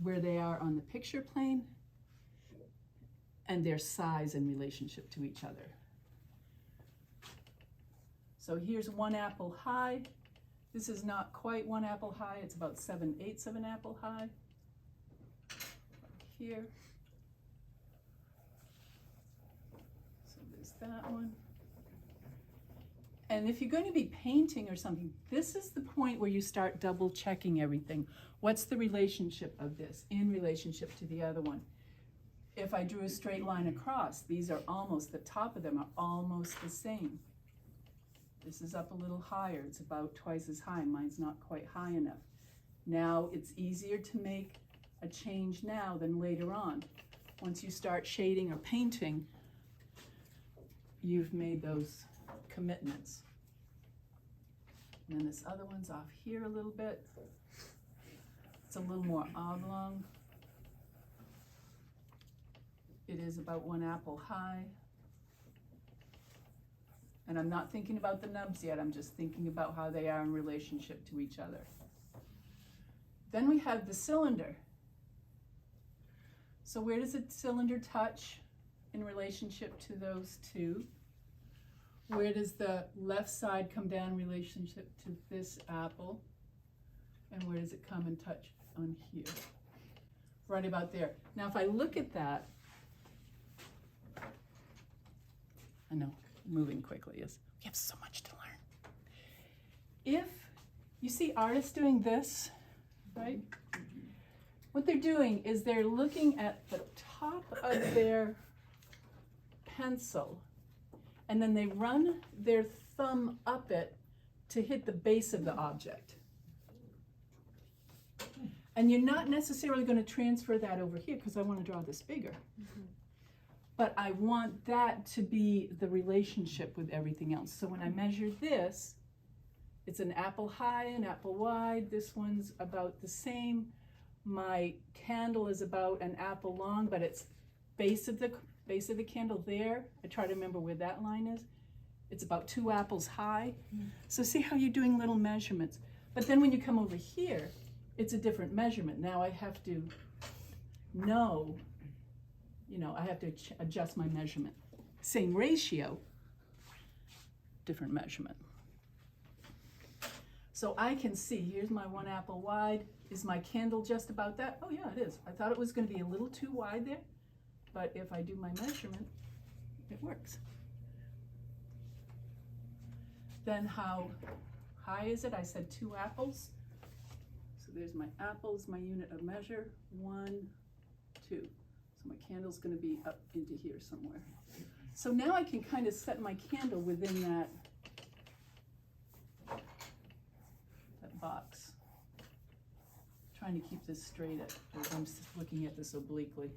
where they are on the picture plane and their size in relationship to each other. So here's one apple high. This is not quite one apple high, it's about 7/8 of an apple high. Here. So there's that one. And if you're going to be painting or something, this is the point where you start double checking everything. What's the relationship of this in relationship to the other one? If I drew a straight line across, these are almost, the top of them are almost the same. This is up a little higher. It's about twice as high. Mine's not quite high enough. Now it's easier to make a change now than later on. Once you start shading or painting, you've made those commitments. And then this other one's off here a little bit. It's a little more oblong. It is about 1 apple high. And I'm not thinking about the nubs yet, I'm just thinking about how they are in relationship to each other. Then we have the cylinder. So where does the cylinder touch in relationship to those two? Where does the left side come down in relationship to this apple? And where does it come and touch on here? Right about there. Now if I look at that, I know, moving quickly is, we have so much to learn. If you see artists doing this, right? What they're doing is they're looking at the top of their pencil and then they run their thumb up it to hit the base of the object. And you're not necessarily going to transfer that over here because I want to draw this bigger. But I want that to be the relationship with everything else. So when I measure this, it's an apple high, an apple wide. This one's about the same. My candle is about an apple long, but it's base of the candle there. I try to remember where that line is. It's about 2 apples high. So see how you're doing little measurements. But then when you come over here, it's a different measurement. Now I have to know, I have to adjust my measurement. Same ratio, different measurement. So I can see, here's my 1 apple wide. Is my candle just about that? Oh yeah, it is. I thought it was going to be a little too wide there, but if I do my measurement, it works. Then how high is it? I said 2 apples. So there's my apples, my unit of measure, 1, 2. So my candle's going to be up into here somewhere. So now I can kind of set my candle within that box. Trying to keep this straight as I'm just looking at this obliquely.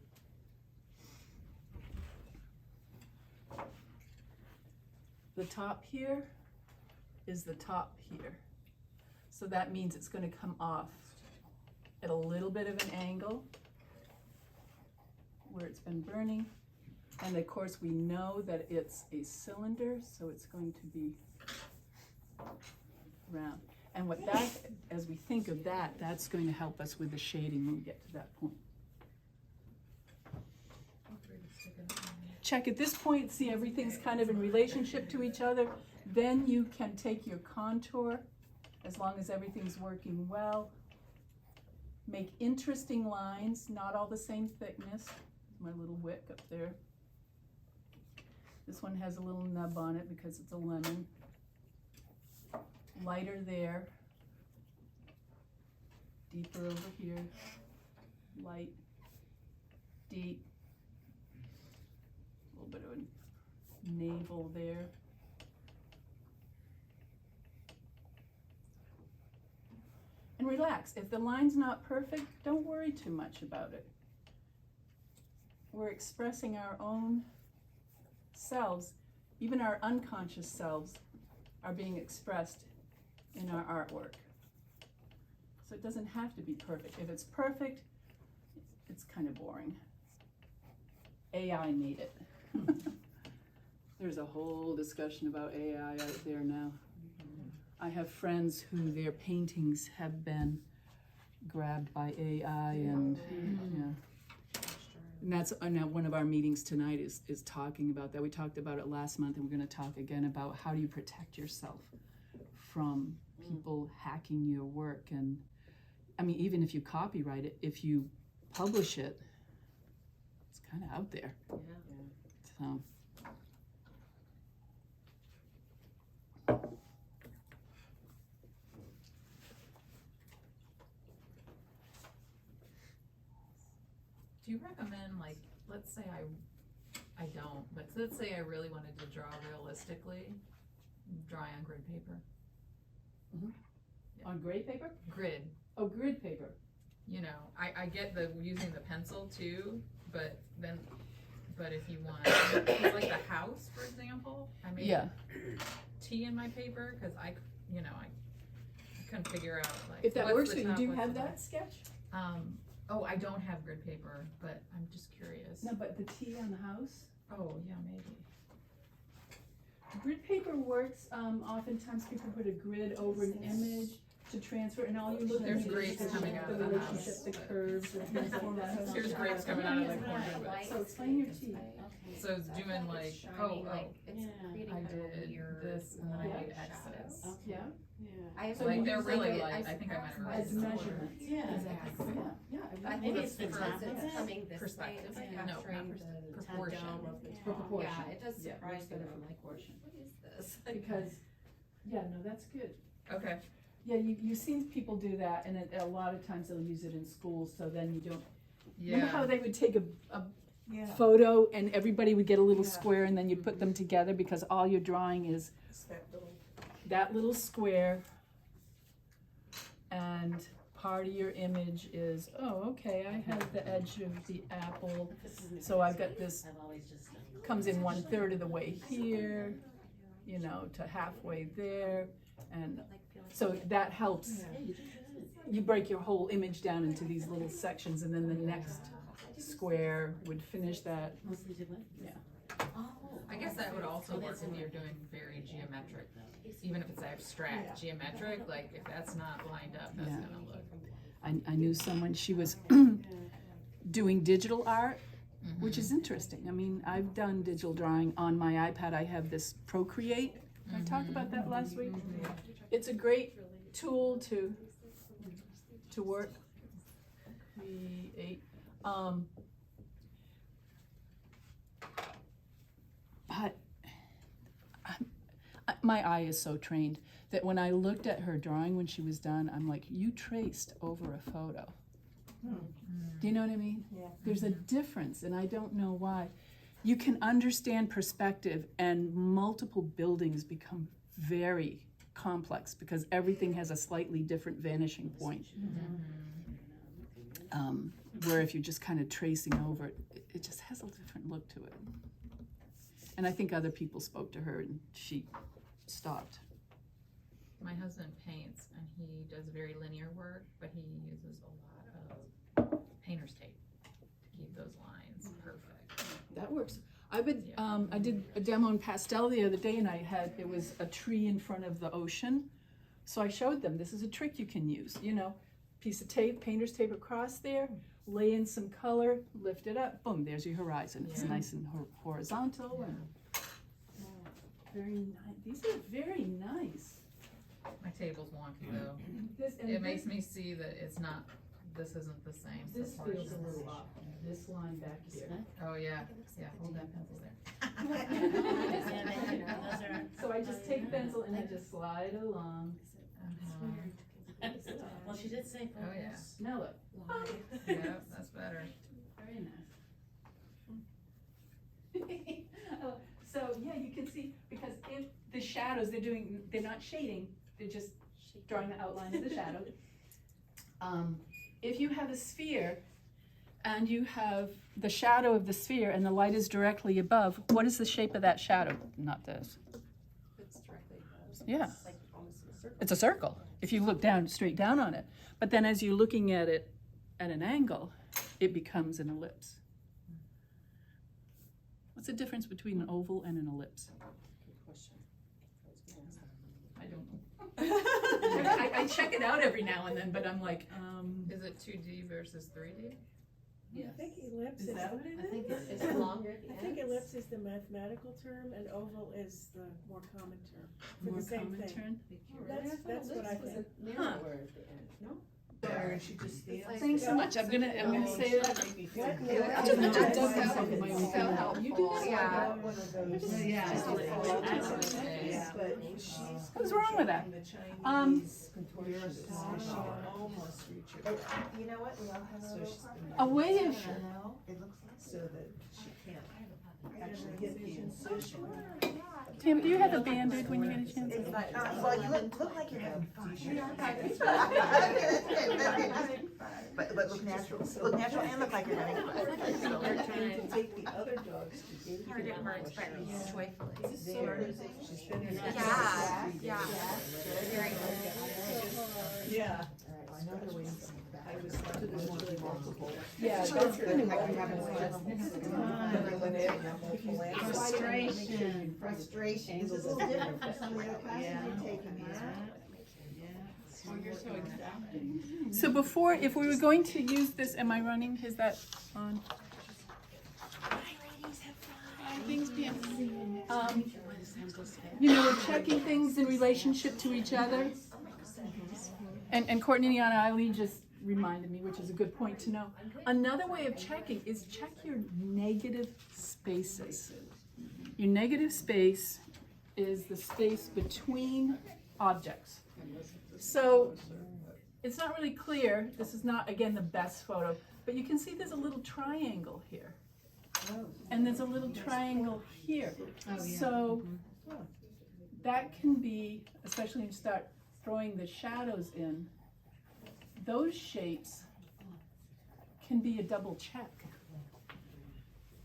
The top here is the top here. So that means it's going to come off at a little bit of an angle where it's been burning. And of course we know that it's a cylinder, so it's going to be round. And what that, as we think of that, that's going to help us with the shading when we get to that point. Check at this point, see everything's kind of in relationship to each other. Then you can take your contour, as long as everything's working well. Make interesting lines, not all the same thickness. My little wick up there. This one has a little nub on it because it's a lemon. Lighter there, deeper over here, light, deep, a little bit of a navel there. And relax. If the line's not perfect, don't worry too much about it. We're expressing our own selves, even our unconscious selves are being expressed in our artwork. So it doesn't have to be perfect. If it's perfect, it's kind of boring. AI made it. There's a whole discussion about AI out there now. I have friends who their paintings have been grabbed by AI and and that's one of our meetings tonight is talking about that. We talked about it last month and we're going to talk again about how do you protect yourself from people hacking your work. And I mean, even if you copyright it, if you publish it, it's kind of out there. So. Do you recommend, like, let's say I don't, but let's say I really wanted to draw realistically, drawing on grid paper. On gray paper? Grid, Oh, grid paper. you know, I get the using the pencil too, but if you want, like the house, for example, I made Yeah. T in my paper, cause I couldn't figure out like. If that what's works the for you, top, do you what's have the that sketch? bottom. I don't have grid paper, but I'm just curious. No, but the T on the house? Oh, yeah, maybe. Grid paper works, oftentimes people put a grid over an image to transfer, and all you look at There's is grapes the coming shape, out the of the relationship, house, the but- curves, and things like that. There's grapes coming out of the corner, but, So explain your T. so it's doing like, Shining, like, it's Yeah. creating I kind of a did weird this and then I Yeah. made X's. shadows. Yeah, Yeah. I have So Like you they're use really it like, I think I might have as read it. measurements. Yeah. Exactly. Yeah. I Maybe think it's the it's top because of it's it. coming this way, Perspective. it's like No, not capturing the proportion. dome of the Yeah. top. Proportion. Yeah, it does Yeah, surprise much me, better. I'm like, what is this? Because, yeah, no, that's good. Okay, Yeah, you've seen people do that, and a lot of times they'll use it in schools, so then you don't, remember how yeah, they would take a Yeah, photo and everybody would get a little Yeah. square and then you'd put them together because all you're drawing is it's that little, that little square and part of your image is, oh, okay, I have the edge of the apple, so I've got this, I've always just done. comes in 1/3 of the way here, you know, to halfway there, and so that helps. Yeah, you did good. You break your whole image down into these little sections, and then the next square would finish that. Mostly did what? I guess that would also work if you're doing very geometric, even if it's abstract, geometric, like if that's not lined up, that's Yeah. gonna look. I knew someone, she was doing digital art, which is interesting. I mean, I've done digital drawing on my iPad. I have this Procreate. Did I talk about that last week? It's a great tool to work. Create. But my eye is so trained that when I looked at her drawing when she was done, I'm like, you traced over a photo. Do you know what I mean? Yeah. There's a difference, and I don't know why. You can understand perspective, and multiple buildings become very complex because everything has a slightly different vanishing point. Where if you're just kind of tracing over it, it just has a different look to it. And I think other people spoke to her and she stopped. My husband paints and he does very linear work, but he uses a lot of painter's tape to keep those lines perfect. That works. I did a demo in pastel the other day, and it was a tree in front of the ocean. So I showed them, this is a trick you can use, you know, piece of tape, painter's tape across there, lay in some color, lift it up, boom, there's your horizon. It's Yeah. nice and horizontal and very nice. These are very nice. My table's wonky though. And It makes me see that it's not, this isn't the same. This feels a proportions. little off. This line back here. Oh, yeah, yeah, hold that pencil there. So I just take pencil and I just slide along. Uh-huh. Well, she did say Oh, yeah. focus. Now look. Yeah, that's better. Very nice. So yeah, you can see, because if the shadows, they're not shading, they're just drawing the outline of the shadow. If you have a sphere and you have the shadow of the sphere and the light is directly above, what is the shape of that shadow? Not this. It's directly above. Yeah. It's like almost in a circle. It's a circle, if you look down, straight down on it. But then as you're looking at it at an angle, it becomes an ellipse. What's the difference between an oval and an ellipse? I don't know. I check it out every now and then, but I'm like, Is it 2D versus 3D? I think ellipse is is, that what it I think is? it's longer at the I think ends. ellipse is the mathematical term and oval is the more common term for More the same common thing. turn? That's what I think. Huh. there, and she just It's like- Thanks so much, I'm gonna say that. I just done something my own So thing. helpful, You do that? yeah. one of those. Yeah. But she's. What's wrong with that? The Chinese contortionist, so she almost reached it. You know what, we all have So she's been A way of, so that she can't. actually hit the incision. Tim, do you have a Band-Aid when you get a chance? Well, you look like you're having fun. But look natural. Look natural and look like you're having fun. So we're trying to take the other dogs to give Hard at words, but joyfully. She's finished. Yeah. Very Yeah. Another way. I was really multiple. Yeah, That's that's good. good. Frustration. It's a little different from some of the classes you're taking. Oh, you're so exacting. So before, if we were going to use this, am I running? Is that on? Things being You know, we're checking things in relationship to each other. And Courtney and Eileen just reminded me, which is a good point to know. Another way of checking is check your negative spaces. Your negative space is the space between objects. So it's not really clear. This is not, again, the best photo, but you can see there's a little triangle here. And there's a little triangle here. So that can be, especially when you start throwing the shadows in, those shapes can be a double check.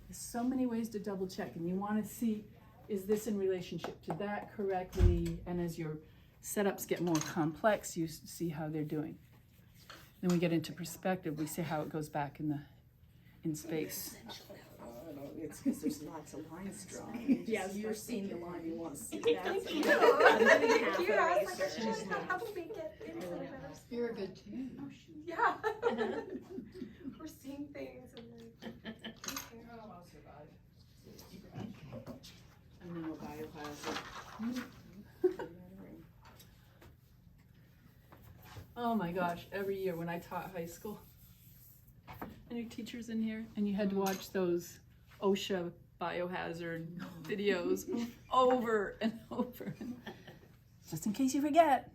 There's so many ways to double check, and you want to see, is this in relationship to that correctly? And as your setups get more complex, you see how they're doing. Then we get into perspective, we see how it goes back in space. It's because there's lots of lines drawn. Yeah, you're seeing the line you want to see. That's Thank you. You're a good team. Yeah. We're seeing things and And then we'll biohazard. Oh my gosh, every year when I taught high school, any teachers in here, and you had to watch those OSHA biohazard videos over and over, just in case you forget.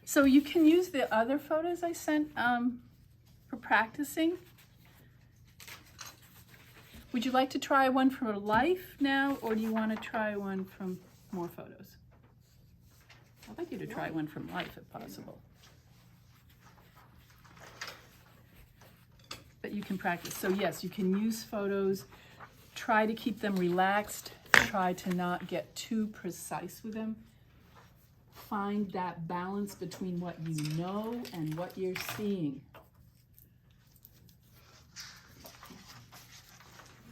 So you can use the other photos I sent for practicing. Would you like to try one for life now, or do you want to try one from more photos? I'd like you to try one from life if possible. But you can practice. So yes, you can use photos. Try to keep them relaxed. Try to not get too precise with them. Find that balance between what you know and what you're seeing.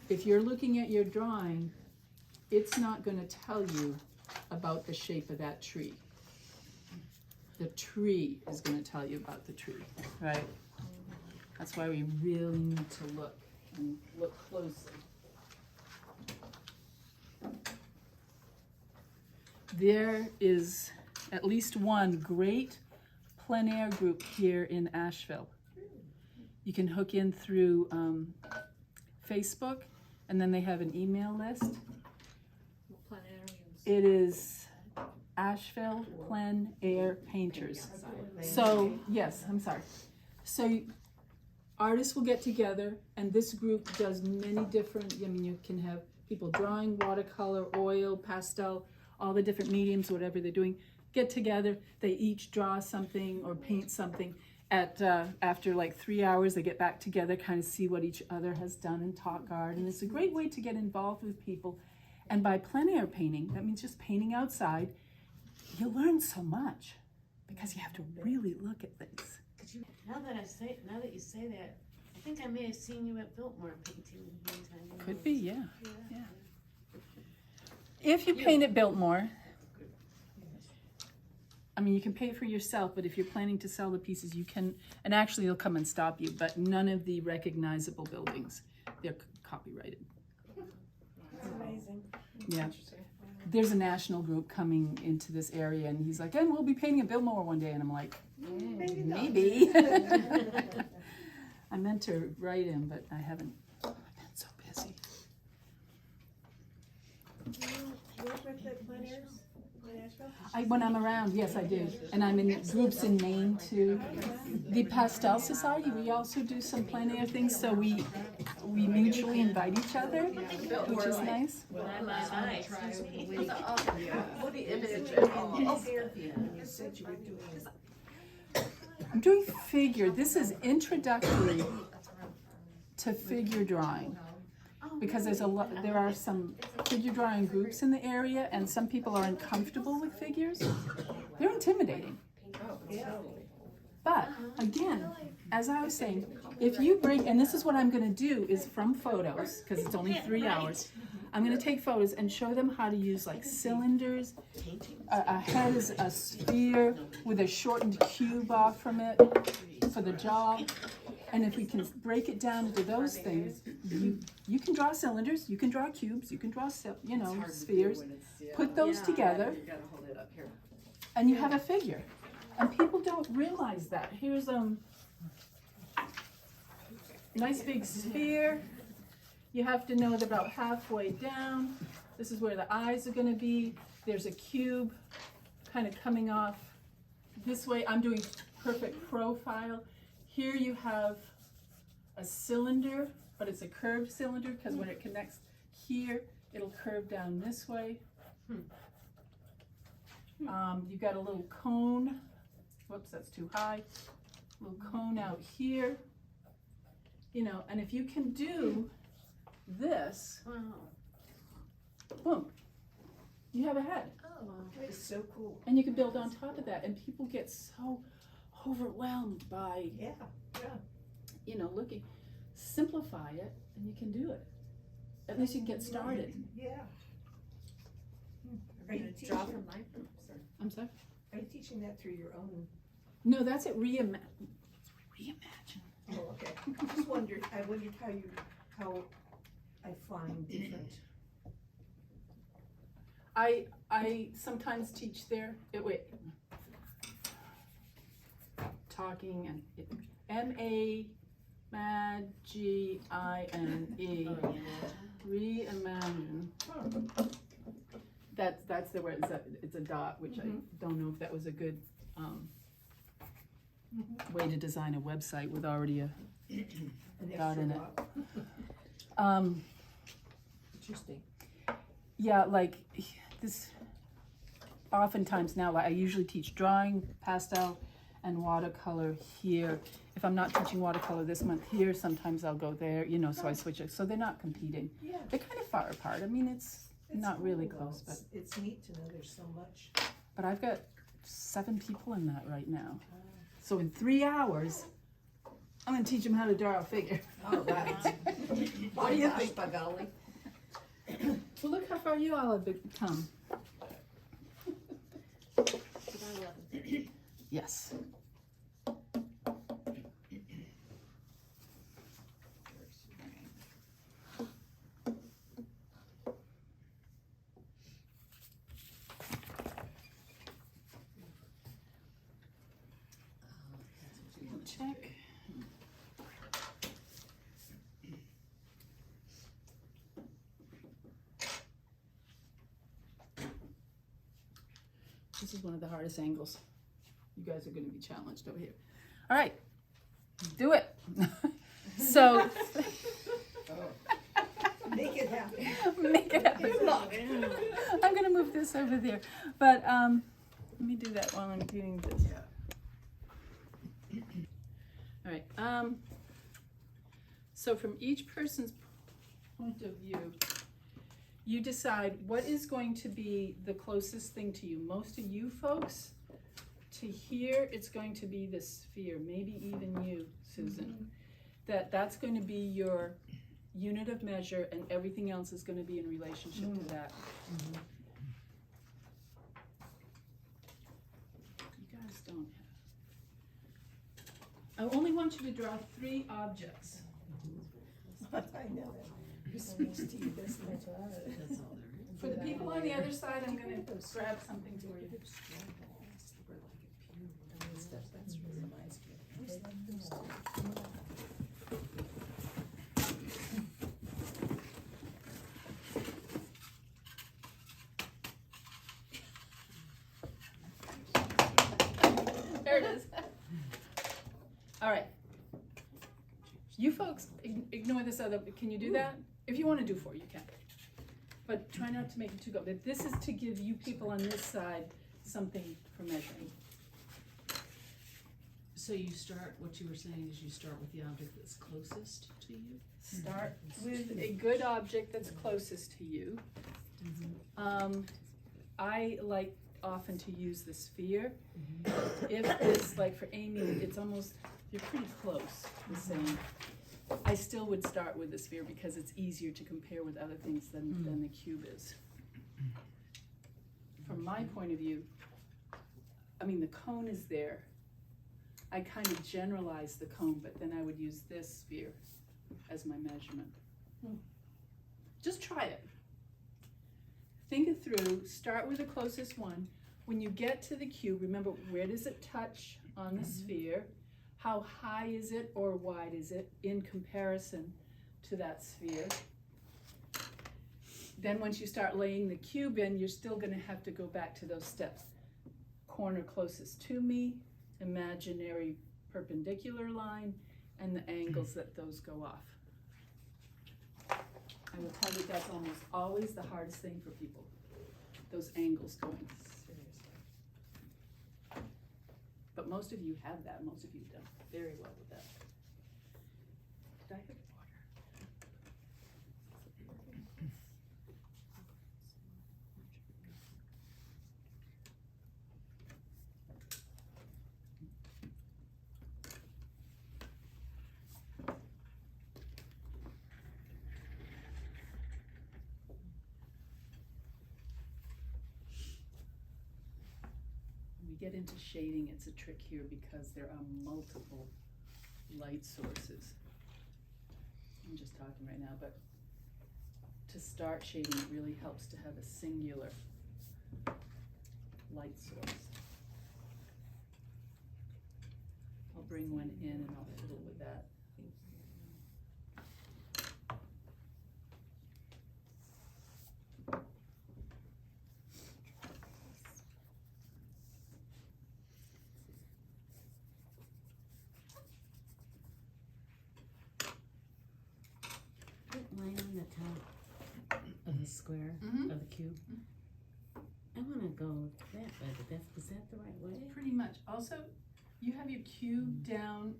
If you're looking at your drawing, it's not going to tell you about the shape of that tree. The tree is going to tell you about the tree, right? That's why we really need to look and look closely. There is at least one great plein air group here in Asheville. You can hook in through Facebook, and then they have an email list. It is Asheville Plein Air Painters. So, yes, I'm sorry. So artists will get together, and this group does many different, I mean, you can have people drawing, watercolor, oil, pastel, all the different mediums, whatever they're doing, get together. They each draw something or paint something. After like 3 hours, they get back together, kind of see what each other has done and talk art. And it's a great way to get involved with people. And by plein air painting, that means just painting outside, you learn so much because you have to really look at things. Now that you say that, I think I may have seen you at Biltmore painting one time. Could be, yeah. If you paint at Biltmore, I mean, you can pay for yourself, but if you're planning to sell the pieces, you can, and actually they'll come and stop you, but none of the recognizable buildings, they're copyrighted. That's amazing. Yeah. There's a national group coming into this area, and he's like, and we'll be painting at Biltmore one day, and I'm like, maybe. I meant to write him, but I haven't. I've been so busy. Do you work with the plein airs in Asheville? I When I'm around, yes, I do. And I'm in groups in Maine too. The Pastel Society, we also do some plein air things, so we mutually invite each other, which is nice. I'm doing figure. This is introductory to figure drawing. Because there are some figure drawing groups in the area, and some people are uncomfortable with figures. They're intimidating. But again, as I was saying, if you bring, and this is what I'm going to do is from photos, because it's only 3 hours, I'm going to take photos and show them how to use like cylinders. A head is a sphere with a shortened cube off from it for the jaw. And if we can break it down into those things, you can draw cylinders, you can draw cubes, you can draw, spheres. Put those together, and you have a figure. And people don't realize that. Here's a nice big sphere. You have to know that about halfway down, this is where the eyes are going to be. There's a cube kind of coming off this way. I'm doing perfect profile. Here you have a cylinder, but it's a curved cylinder because when it connects here, it'll curve down this way. You've got a little cone. Whoops, that's too high. Little cone out here. And if you can do this, boom, you have a head. It's so cool. And you can build on top of that. And people get so overwhelmed by, looking. Simplify it, and you can do it. At least you can get started. Yeah. Are you teaching? Draw from life. I'm sorry? Are you teaching that through your own? No, that's at Reimagine. Oh, okay. I wondered how I find different. I sometimes teach there. Talking and M-A-G-I-N-E. Reimagine. That's the word. It's a dot, which I don't know if that was a good way to design a website with already a dot in it. Interesting. Yeah, like this. Oftentimes now, I usually teach drawing, pastel, and watercolor here. If I'm not teaching watercolor this month here, sometimes I'll go there, so I switch it. So they're not competing. Yeah. They're kind of far apart. I mean, it's not cool, really though. close, but It's neat to know there's so much. but I've got 7 people in that right now. So in 3 hours, I'm going to teach them how to draw a figure. All right. What do you think, by golly? Well, look how far you all have come. Yes. Check. This is one of the hardest angles. You guys are going to be challenged over here. All right, do it. So, Make it happen. make it happen. Good luck. I'm going to move this over there, but let me do that while I'm doing this. All right. So from each person's point of view, you decide what is going to be the closest thing to you. Most of you folks, to here, it's going to be the sphere, maybe even you, Susan. That's going to be your unit of measure, and everything else is going to be in relationship to that. You guys don't have. I only want you to draw 3 objects. I know. Who speaks to you this much? For the people on the other side, I'm going to grab something for you. That's really nice. ignore this other, can you do that? If you wanna do 4, you can. But try not to make it too go, but this is to give you people on this side something for measuring. So you start, what you were saying is you start with the object that's closest to you? Start with a good object that's closest to you. I like often to use the sphere. If this, like for Amy, it's almost, you're pretty close, the same. I still would start with the sphere because it's easier to compare with other things than the cube is. From my point of view, I mean, the cone is there. I kind of generalize the cone, but then I would use this sphere as my measurement. Just try it. Think it through, start with the closest one. When you get to the cube, remember, where does it touch on the sphere? How high is it or wide is it in comparison to that sphere? Then once you start laying the cube in, you're still gonna have to go back to those steps. Corner closest to me, imaginary perpendicular line, and the angles that those go off. I will tell you that's almost always the hardest thing for people, those angles going. But most of you have that, most of you have done very well with that. Did I hit water? When we get into shading, it's a trick here because there are multiple light sources. I'm just talking right now, but to start shading, it really helps to have a singular light source. I'll bring one in and I'll fiddle with that. That line on the top of the square, of the cube. I wanna go that way, but is that the right way? Pretty much. Also, you have your cube down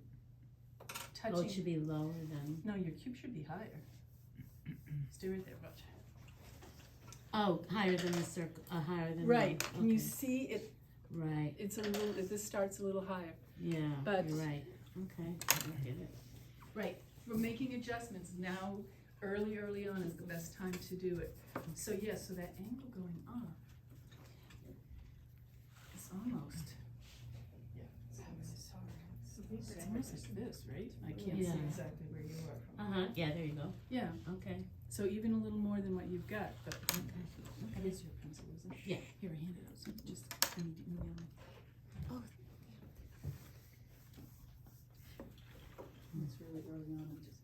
touching. Oh, it should be lower than, No, your cube should be higher. Stay right there, watch. oh, higher than the circle, higher than the. Right, can you okay. see it? Right, It's a little, this starts a little higher. yeah, But- you're right, okay, I get it. Right, we're making adjustments now. Early on is the best time to do it. So yes, so that angle going up is almost, it's almost like this, right? I can't see Yeah. exactly where you are from. Uh-huh, yeah, there you go, Yeah, okay, so even a little more than what you've got, but okay. that is your pencil, isn't it? Yeah. Here, I hand it out, so just, I need to email me. It's really early on, I'm just.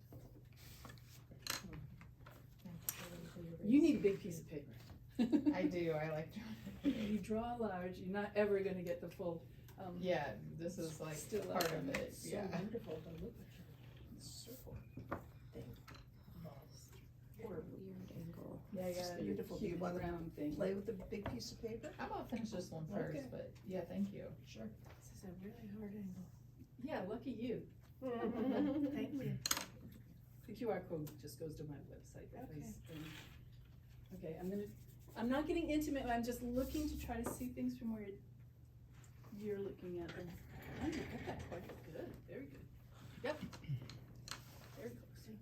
You need a big piece of paper. I do, I like drawing. You draw large, you're not ever gonna get the full, Yeah, this is like Still part up. of it, So yeah. wonderful, but look at your circle thing. Or a weird angle. Yeah, yeah, the beautiful cube on the round thing. Play with the big piece of paper? I'm gonna finish this one Okay. first, but yeah, thank you. Sure. This is a really hard angle. Yeah, lucky you. Thank you. The QR code just goes to my website. that Okay. was, Okay, I'm not getting intimate, I'm just looking to try to see things from where you're looking at them. Oh, you got that quite good, very good. Yep. Very close. Thank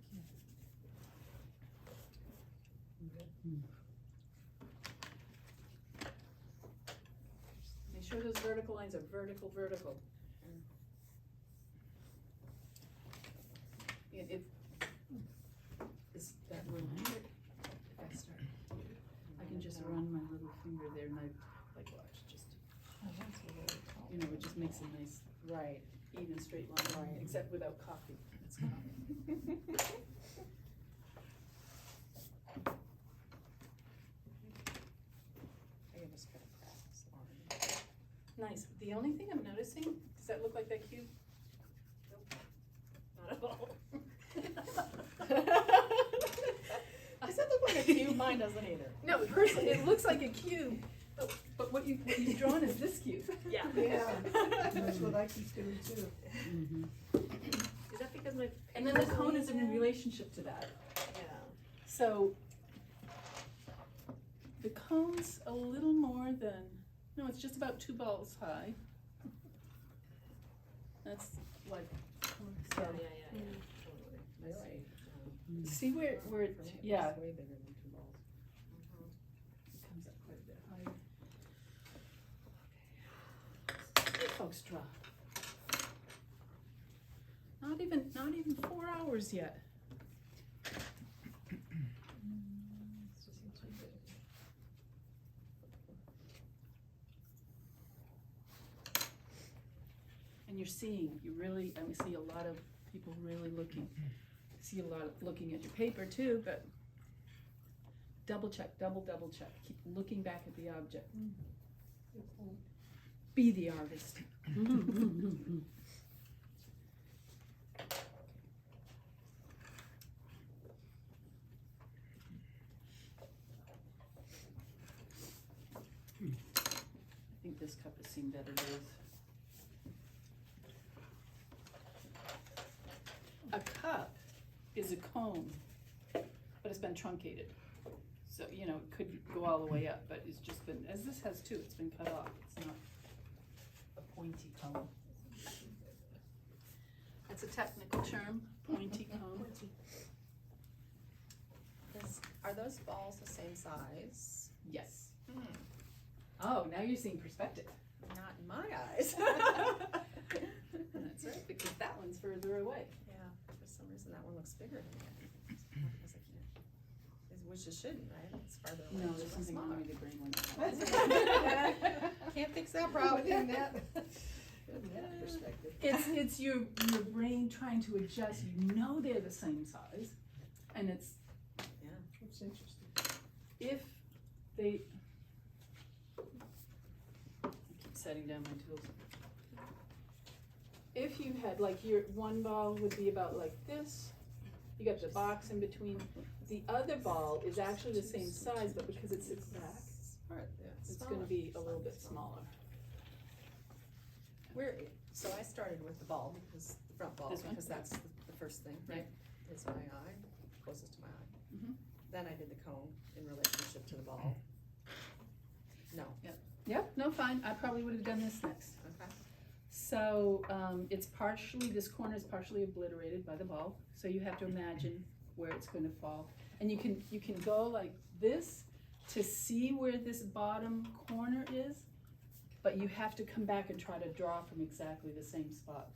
you. Make sure those vertical lines are vertical. And if that little here, if I start here, I can just run my little finger there and I, like, watch, just, you know, it just makes a nice, Right. even straight line, except without coffee. That's coffee. I can just kind of practice on. Nice. The only thing I'm noticing, does that look like that cube? Nope. Not at all. Mine doesn't either. No, personally, it looks like a cube, but what you've drawn is this cube. Yeah. Yeah, that's what I keep doing too. Is that because my And then the paper's cone is in leaning? relationship to that. Yeah. So the cone's a little more than, no, it's just about 2 balls high. That's like, so, Yeah. Totally. Really? see where it, yeah, It's way bigger than 2 balls. it comes up quite a bit higher. Hey, folks, draw. Not even 4 hours yet. And you're seeing, I see a lot of people really looking. See a lot of looking at your paper too, but double check. Keep looking back at the object. Be the artist. I think this cup has seen better days. A cup is a cone, but it's been truncated. So, you know, it could go all the way up, but it's just been, as this has too, it's been cut off. It's not a pointy cone. That's a technical term, pointy cone. Are those balls the same size? Yes. Oh, now you're seeing perspective. Not in my eyes. That's right, because that one's further away. Yeah, for some reason that one looks bigger than that. Which it shouldn't, right? It's farther away. No, It's there's much something wrong smaller. with the brain one. Can't fix that problem. In that perspective. It's your brain trying to adjust. You know they're the same size, and it's That's interesting. if they. I keep setting down my tools. If you had like your one ball would be about like this. You got the box in between. The other ball is actually the same size, but because it sits back, it's going to be a little bit smaller. So I started with the ball, because the front ball, This one? because that's the first thing, right? Is my eye, closest to my eye. Mhm. Then I did the cone in relationship to the ball. No. Yep, no, fine. I probably would have done this next. Okay. So it's partially, this corner is partially obliterated by the ball. So you have to imagine where it's going to fall. And you can go like this to see where this bottom corner is, but you have to come back and try to draw from exactly the same spot.